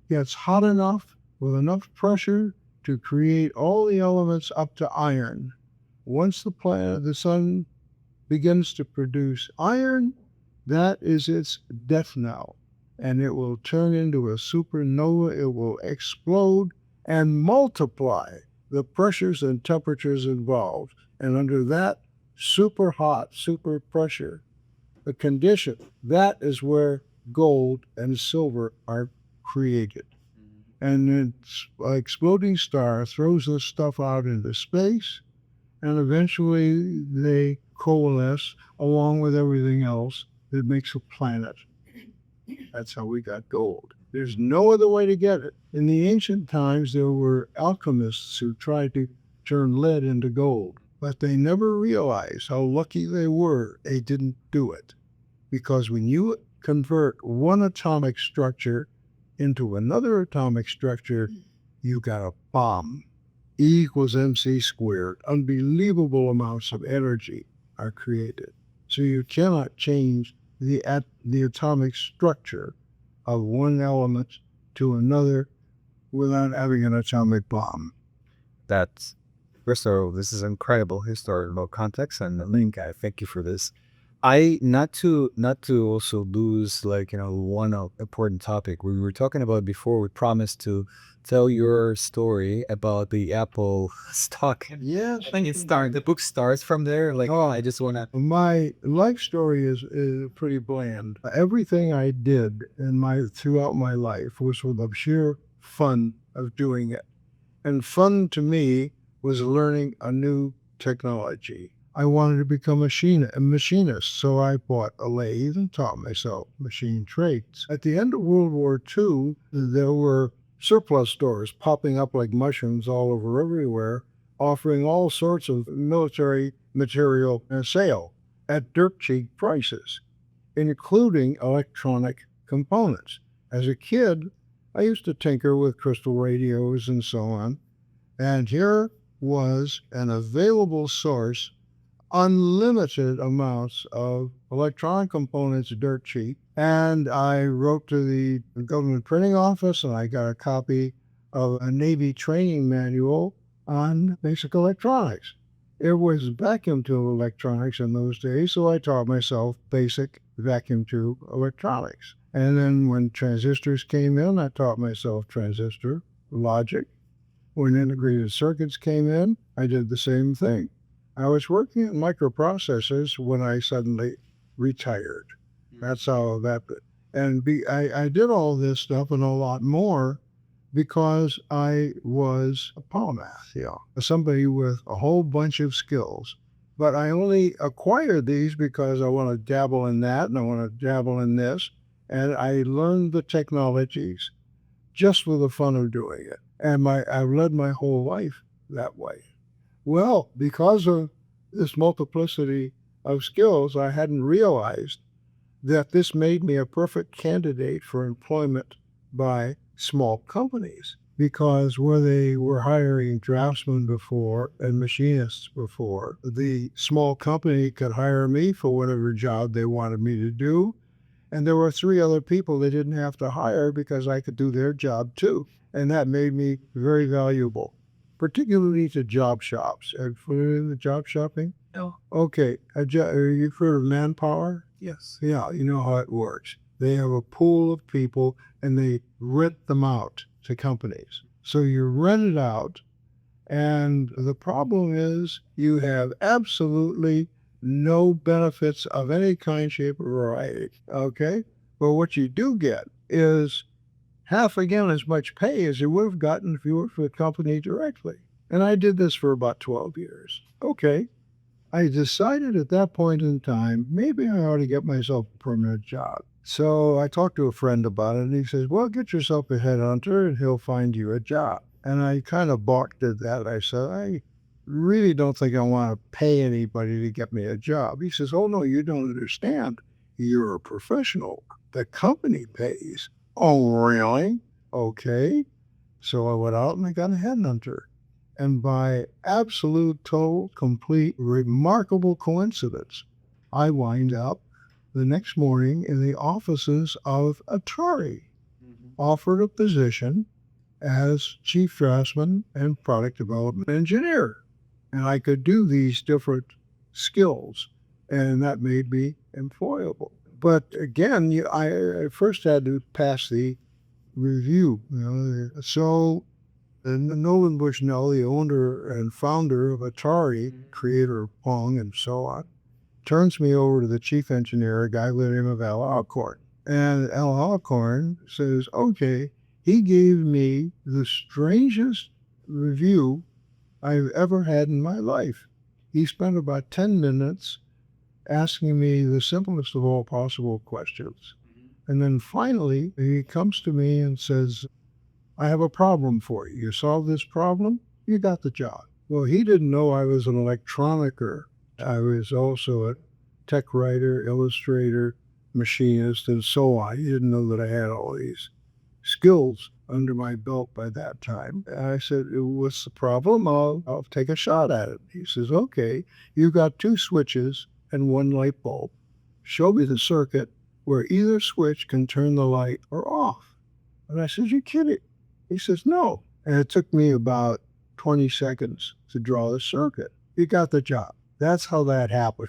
gets hot enough with enough pressure to create all the elements up to iron. Once the sun begins to produce iron, that is its death knell. And it will turn into a supernova. It will explode and multiply the pressures and temperatures involved. And under that super hot, super pressure, the condition, that is where gold and silver are created. And an exploding star throws this stuff out into space, and eventually they coalesce along with everything else that makes a planet. That's how we got gold. There's no other way to get it. In the ancient times, there were alchemists who tried to turn lead into gold, but they never realized how lucky they were they didn't do it. Because when you convert one atomic structure into another atomic structure, you got a bomb. E equals mc squared. Unbelievable amounts of energy are created. So you cannot change the atomic structure of one element to another without having an atomic bomb. That's first of all, this is incredible historical context and the link. I thank you for this. I not to also lose one important topic we were talking about before. We promised to tell your story about the Apple stock. Yes. When it start, the book starts from there. I just wanna. My life story is pretty bland. Everything I did throughout my life was with the sheer fun of doing it. And fun to me was learning a new technology. I wanted to become a machinist, so I bought a lathe and taught myself machine trades. At the end of World War II, there were surplus stores popping up like mushrooms all over everywhere, offering all sorts of military material sale at dirt cheap prices, including electronic components. As a kid, I used to tinker with crystal radios and so on, and here was an available source, unlimited amounts of electronic components dirt cheap. And I wrote to the government printing office and I got a copy of a Navy training manual on basic electronics. It was vacuum tube electronics in those days, so I taught myself basic vacuum tube electronics. And then when transistors came in, I taught myself transistor logic. When integrated circuits came in, I did the same thing. I was working at microprocessors when I suddenly retired. That's how that. And I did all this stuff and a lot more because I was a polymath, somebody with a whole bunch of skills. But I only acquired these because I want to dabble in that and I want to dabble in this. And I learned the technologies just for the fun of doing it. And I've led my whole life that way. Well, because of this multiplicity of skills, I hadn't realized that this made me a perfect candidate for employment by small companies. Because where they were hiring draftsmen before and machinists before, the small company could hire me for whatever job they wanted me to do. And there were 3 other people they didn't have to hire because I could do their job too. And that made me very valuable, particularly to job shops. Have you familiar with job shopping? No. Okay. You've heard of Manpower? Yes. Yeah, you know how it works. They have a pool of people and they rent them out to companies. So you rent it out, and the problem is you have absolutely no benefits of any kind, shape, or variety. Okay? But what you do get is half again as much pay as you would have gotten if you worked for the company directly. And I did this for about 12 years. Okay. I decided at that point in time, maybe I ought to get myself a permanent job. So I talked to a friend about it and he says, well, get yourself a headhunter and he'll find you a job. And I kind of balked at that. I said, I really don't think I want to pay anybody to get me a job. He says, oh, no, you don't understand. You're a professional. The company pays. Oh, really? Okay. So I went out and I got a headhunter. And by absolute, total, complete, remarkable coincidence, I wind up the next morning in the offices of Atari, offered a position as chief draftsman and product development engineer. And I could do these different skills, and that made me employable. But again, I first had to pass the review. So Nolan Bushnell, the owner and founder of Atari, creator of Pong and so on, turns me over to the chief engineer, a guy by the name of Al Alcorn. And Al Alcorn says, okay, he gave me the strangest review I've ever had in my life. He spent about 10 minutes asking me the simplest of all possible questions. And then finally, he comes to me and says, I have a problem for you. You solve this problem, you got the job. Well, he didn't know I was an electronicer. I was also a tech writer, illustrator, machinist, and so on. He didn't know that I had all these skills under my belt by that time. I said, what's the problem? I'll take a shot at it. He says, okay, you've got 2 switches and 1 light bulb. show me the circuit where either switch can turn the light or off. And I said, "You're kidding." He says, "No." And it took me about 20 seconds to draw the circuit. He got the job. That's how that happened.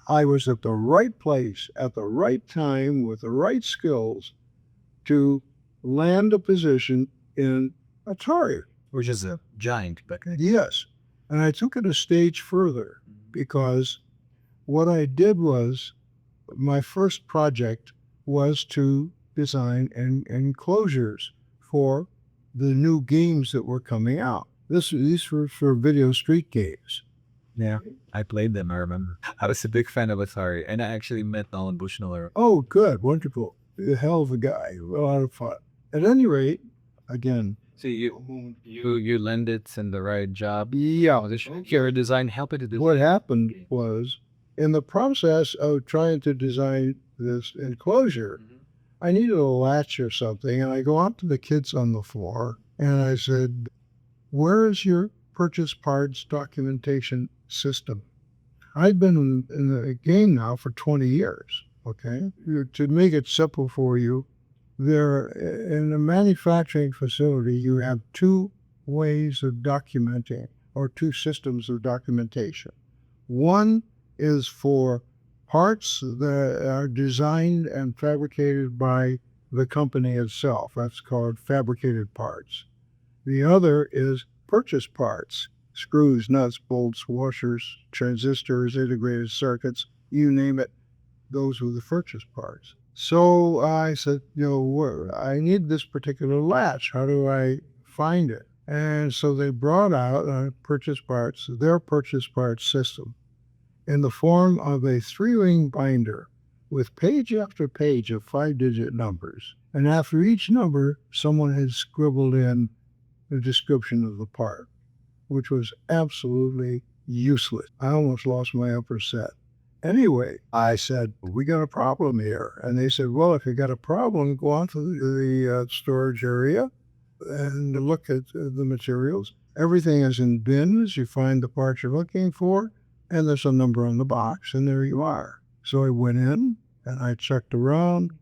I was at the right place at the right time with the right skills to land a position in Atari. Which is a giant, but Yes. And I took it a stage further because what I did was my first project was to design enclosures for the new games that were coming out. These were for video street games. yeah, I played them. I remember. I was a big fan of Atari, and I actually met Nolan Bushnell. Oh, good, wonderful. A hell of a guy. A lot of fun. At any rate, again. So you landed in the right job. Yeah. Position. Your design helped to do. What happened was, in the process of trying to design this enclosure, I needed a latch or something, and I go out to the kids on the floor, and I said, "Where is your purchase parts documentation system?" I've been in the game now for 20 years, okay? To make it simple for you, in a manufacturing facility, you have two ways of documenting, or two systems of documentation. One is for parts that are designed and fabricated by the company itself. That's called fabricated parts. The other is purchase parts: screws, nuts, bolts, washers, transistors, integrated circuits, you name it. Those were the purchase parts. So I said, I need this particular latch. How do I find it? And so they brought out their purchase parts system in the form of a 3-ring binder with page after page of 5-digit numbers. And after each number, someone had scribbled in the description of the part, which was absolutely useless. I almost lost my upper set. Anyway, I said, "We got a problem here." And they said, "Well, if you got a problem, go on to the storage area and look at the materials. Everything is in bins. You find the parts you're looking for, and there's a number on the box, and there you are." So I went in, and I checked around,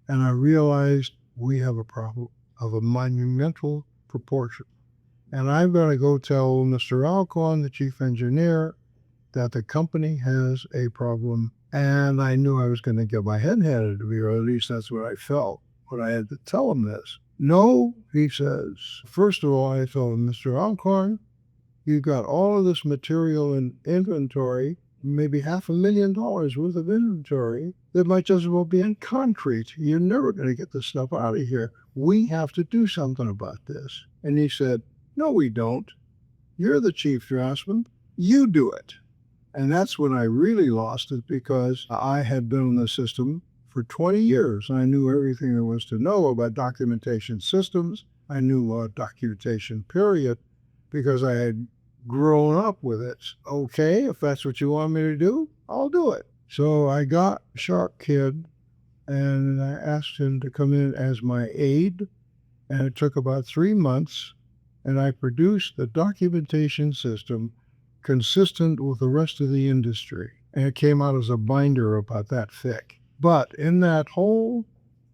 and I realized we have a problem of a monumental proportion. And I've got to go tell Mr. Alcorn, the chief engineer, that the company has a problem. And I knew I was going to get my head handed to me, or at least that's what I felt when I had to tell him this. "No," he says. First of all, I told him, "Mr. Alcorn, you've got all of this material in inventory, maybe $500,000 worth of inventory that might just as well be in concrete. You're never going to get this stuff out of here. We have to do something about this." And he said, "No, we don't. You're the chief draftsman. You do it." And that's when I really lost it, because I had been in the system for 20 years. I knew everything there was to know about documentation systems. I knew about documentation, period, because I had grown up with it. "Okay, if that's what you want me to do, I'll do it." So I got Shark Kid, and I asked him to come in as my aide, and it took about 3 months, and I produced the documentation system consistent with the rest of the industry. And it came out as a binder about that thick. But in that whole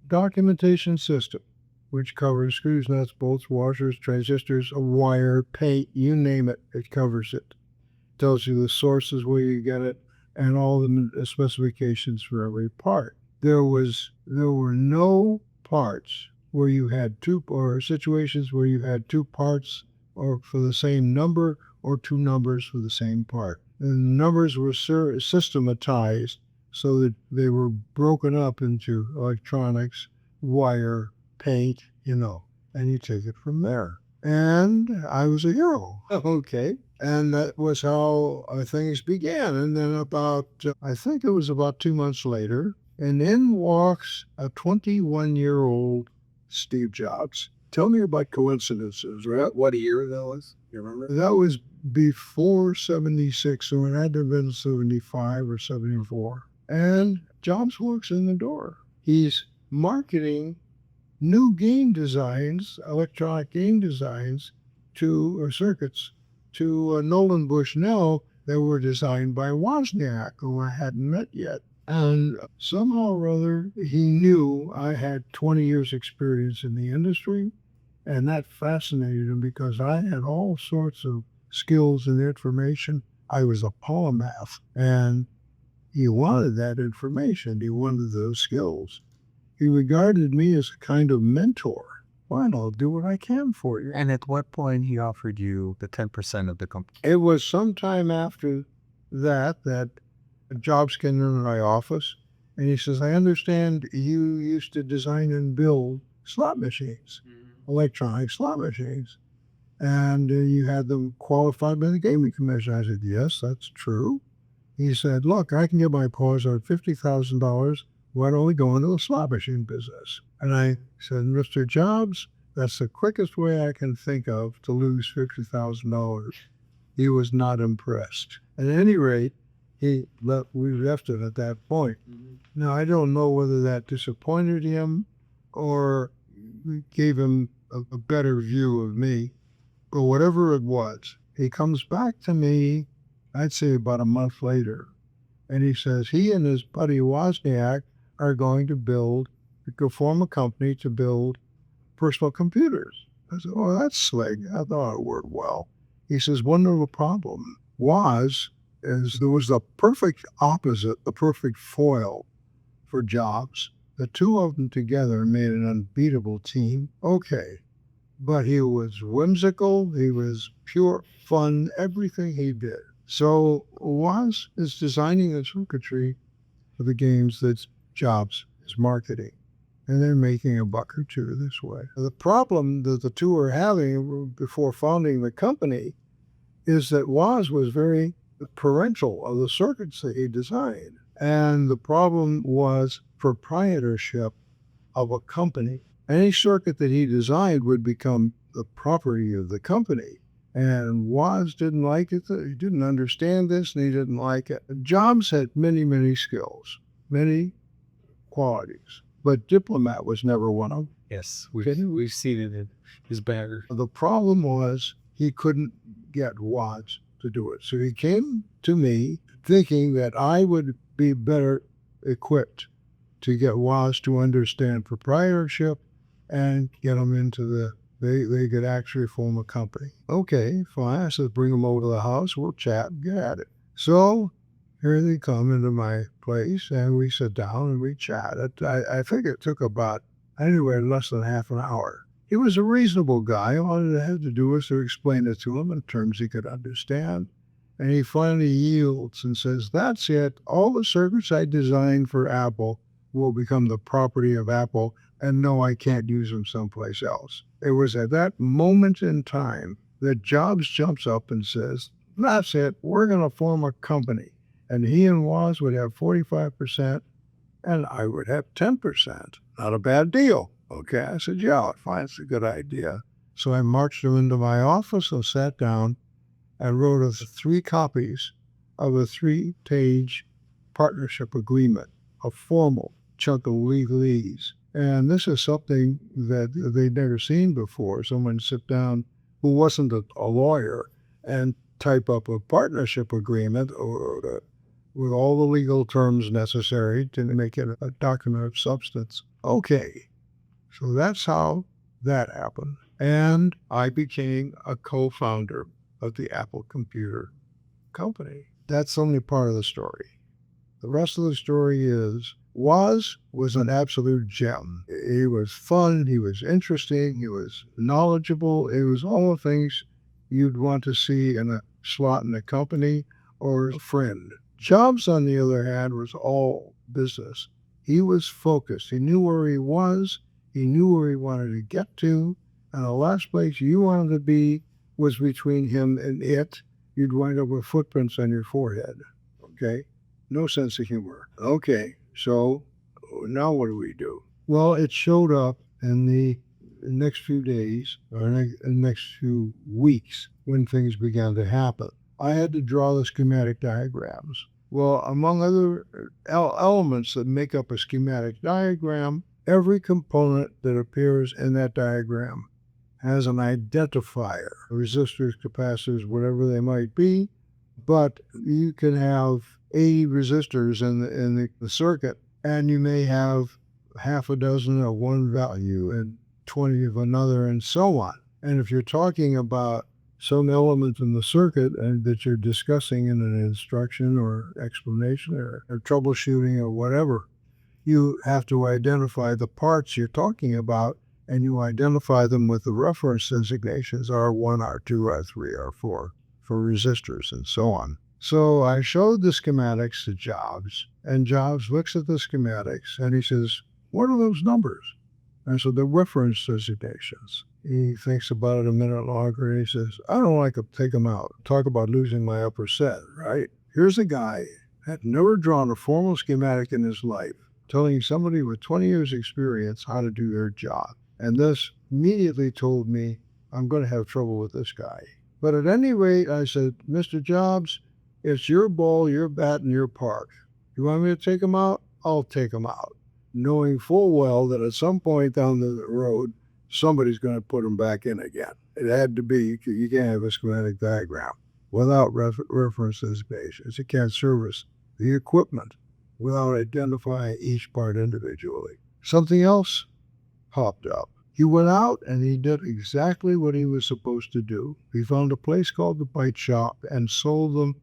documentation system, which covers screws, nuts, bolts, washers, transistors, a wire, paint, you name it, it covers it. Tells you the sources where you get it and all the specifications for every part. There were no parts where you had two, or situations where you had two parts or for the same number, or two numbers for the same part. And the numbers were systematized so that they were broken up into electronics, wire, paint, and you take it from there. And I was a hero. Okay. And that was how things began. And then I think it was about 2 months later, and in walks a 21-year-old Steve Jobs. Tell me about coincidences, right? What year that was? You remember? That was before 76, so it had to have been 75 or 74. And Jobs walks in the door. He's marketing new game designs, electronic game designs, or circuits, to Nolan Bushnell that were designed by Wozniak, who I hadn't met yet. And somehow or other, he knew I had 20 years experience in the industry. And that fascinated him because I had all sorts of skills and information. I was a polymath, and he wanted that information. He wanted those skills. He regarded me as a kind of mentor. Fine, I'll do what I can for you. And at what point he offered you the 10% of the company? It was sometime after that Jobs came into my office, and he says, I understand you used to design and build slot machines, electronic slot machines, and you had them qualified by the gaming commission. I said, yes, that's true. He said, look, I can get my paws on $50,000. Why don't we go into the slot machine business? And I said, Mr. Jobs, that's the quickest way I can think of to lose $50,000. He was not impressed. At any rate, we left it at that point. Now, I don't know whether that disappointed him or gave him a better view of me, but whatever it was, he comes back to me, I'd say about a month later, and he says he and his buddy Wozniak are going to form a company to build personal computers. I said, oh, that's slick. I thought it worked well. He says, one little problem is there was the perfect opposite, the perfect foil for Jobs. The two of them together made an unbeatable team. Okay. But he was whimsical, he was pure fun, everything he did. So Woz is designing the circuitry for the games that Jobs is marketing. And they're making a buck or two this way. The problem that the two are having before founding the company is that Woz was very parental of the circuits that he designed. And the problem was proprietorship of a company. Any circuit that he designed would become the property of the company. And Woz didn't like it. He didn't understand this, and he didn't like it. Jobs had many, many skills, many qualities, but diplomat was never one of them. Yes, we've seen it in his banner. The problem was he couldn't get Woz to do it. So he came to me thinking that I would be better equipped to get Woz to understand proprietorship and get them into they could actually form a company. Okay, fine. I said, bring them over to the house. We'll chat and get at it. So here they come into my place, and we sit down and we chat. I think it took about, anywhere less than half an hour. He was a reasonable guy. All I had to do was to explain it to him in terms he could understand. And he finally yields and says, that's it. All the circuits I designed for Apple will become the property of Apple, and no, I can't use them someplace else. It was at that moment in time that Jobs jumps up and says, that's it. We're going to form a company. And he and Woz would have 45%, and I would have 10%. Not a bad deal. Okay, I said, yeah, fine, it's a good idea. So I marched him into my office and sat down and wrote us 3 copies of a 3-page partnership agreement, a formal chunk of legalese. And this is something that they'd never seen before. Someone sit down who wasn't a lawyer and type up a partnership agreement with all the legal terms necessary to make it a document of substance. Okay, so that's how that happened. And I became a co-founder of the Apple Computer Company. That's only part of the story. The rest of the story is Woz was an absolute gem. He was fun, he was interesting, he was knowledgeable. It was all the things you'd want to see in a slot in a company or a friend. Jobs, on the other hand, was all business. He was focused. He knew where he was. He knew where he wanted to get to. And the last place you wanted to be was between him and it. You'd wind up with footprints on your forehead. Okay? No sense of humor. Okay, so now what do we do? Well, it showed up in the next few days or the next few weeks when things began to happen. I had to draw the schematic diagrams. Well, among other elements that make up a schematic diagram, every component that appears in that diagram has an identifier, resistors, capacitors, whatever they might be, but you can have 80 resistors in the circuit, and you may have half a dozen of one value and 20 of another, and so on. And if you're talking about some element in the circuit and that you're discussing in an instruction or explanation or troubleshooting or whatever, you have to identify the parts you're talking about, and you identify them with the reference designations R1, R2, R3, R4 for resistors and so on. So I showed the schematics to Jobs, and Jobs looks at the schematics and he says, "What are those numbers?" And so the reference designations. He thinks about it a minute longer and he says, "I don't like to take them out. Talk about losing my upper set, right? Here's a guy that had never drawn a formal schematic in his life, telling somebody with 20 years experience how to do their job. And this immediately told me I'm going to have trouble with this guy. But at any rate, I said, "Mr. Jobs, it's your ball, your bat, and your park. You want me to take him out? I'll take him out," knowing full well that at some point down the road, somebody's going to put him back in again. It had to be, you can't have a schematic diagram without reference designations. You can't service the equipment without identifying each part individually. Something else popped up. He went out and he did exactly what he was supposed to do. He found a place called the Bite Shop and sold them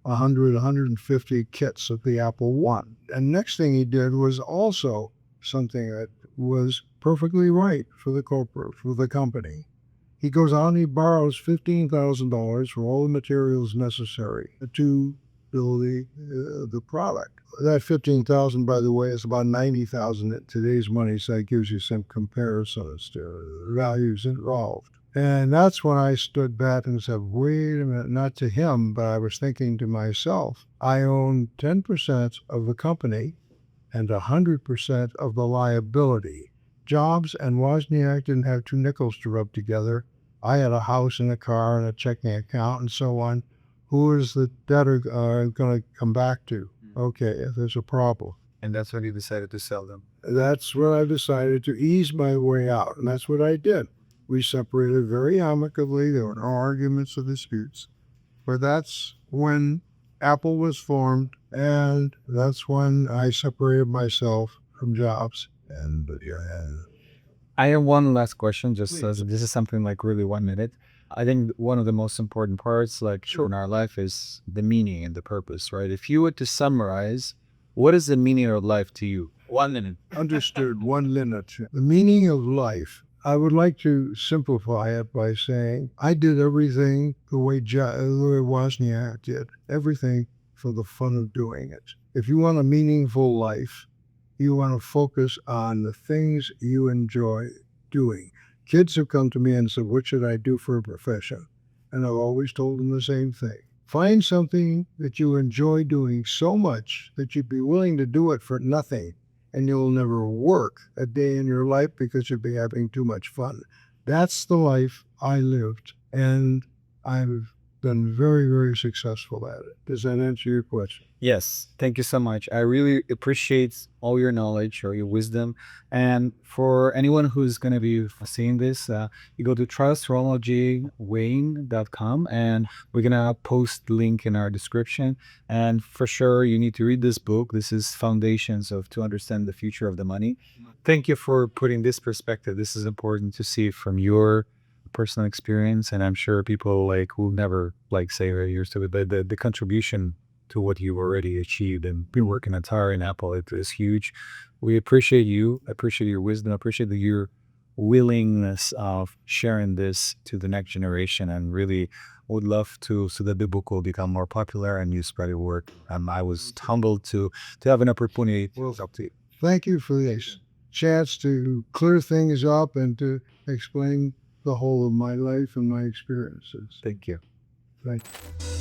100, 150 kits of the Apple One. And next thing he did was also something that was perfectly right for the company. He goes out and he borrows $15,000 for all the materials necessary to build the product. That $15,000, by the way, is about $90,000 in today's money, so that gives you some comparisons to the values involved. And that's when I stood back and said, wait a minute, not to him, but I was thinking to myself, I own 10% of the company and 100% of the liability. Jobs and Wozniak didn't have two nickels to rub together. I had a house and a car and a checking account and so on. Who is the debtor going to come back to? Okay, if there's a problem. And that's when you decided to sell them. That's when I decided to ease my way out, and that's what I did. We separated very amicably. There were no arguments or disputes. But that's when Apple was formed, and that's when I separated myself from Jobs. And I have one last question, just as this is something like really 1 minute. I think one of the most important parts, like in our life, is the meaning and the purpose, right? If you were to summarize, what is the meaning of life to you? 1 minute. Understood, 1 minute. The meaning of life. I would like to simplify it by saying I did everything the way Wozniak did, everything for the fun of doing it. If you want a meaningful life, you want to focus on the things you enjoy doing. Kids have come to me and said, what should I do for a profession? And I've always told them the same thing. Find something that you enjoy doing so much that you'd be willing to do it for nothing, and you'll never work a day in your life because you'll be having too much fun. That's the life I lived, and I've been very, very successful at it. Does that answer your question? Yes, thank you so much. I really appreciate all your knowledge or your wisdom. And for anyone who's going to be seeing this, you go to trustronaldgwayne.com, and we're going to post the link in our description. And for sure, you need to read this book. This is Foundations to Understand the Future of the Money. Thank you for putting this perspective. This is important to see from your personal experience, and I'm sure people will never say yours to it, but the contribution to what you already achieved and been working at Tire and Apple, it is huge. We appreciate you. I appreciate your wisdom. I appreciate your willingness of sharing this to the next generation, and really would love so that the book will become more popular and you spread your work. I was humbled to have an opportunity to talk to you. Thank you for this chance to clear things up and to explain the whole of my life and my experiences. Thank you. Thank you.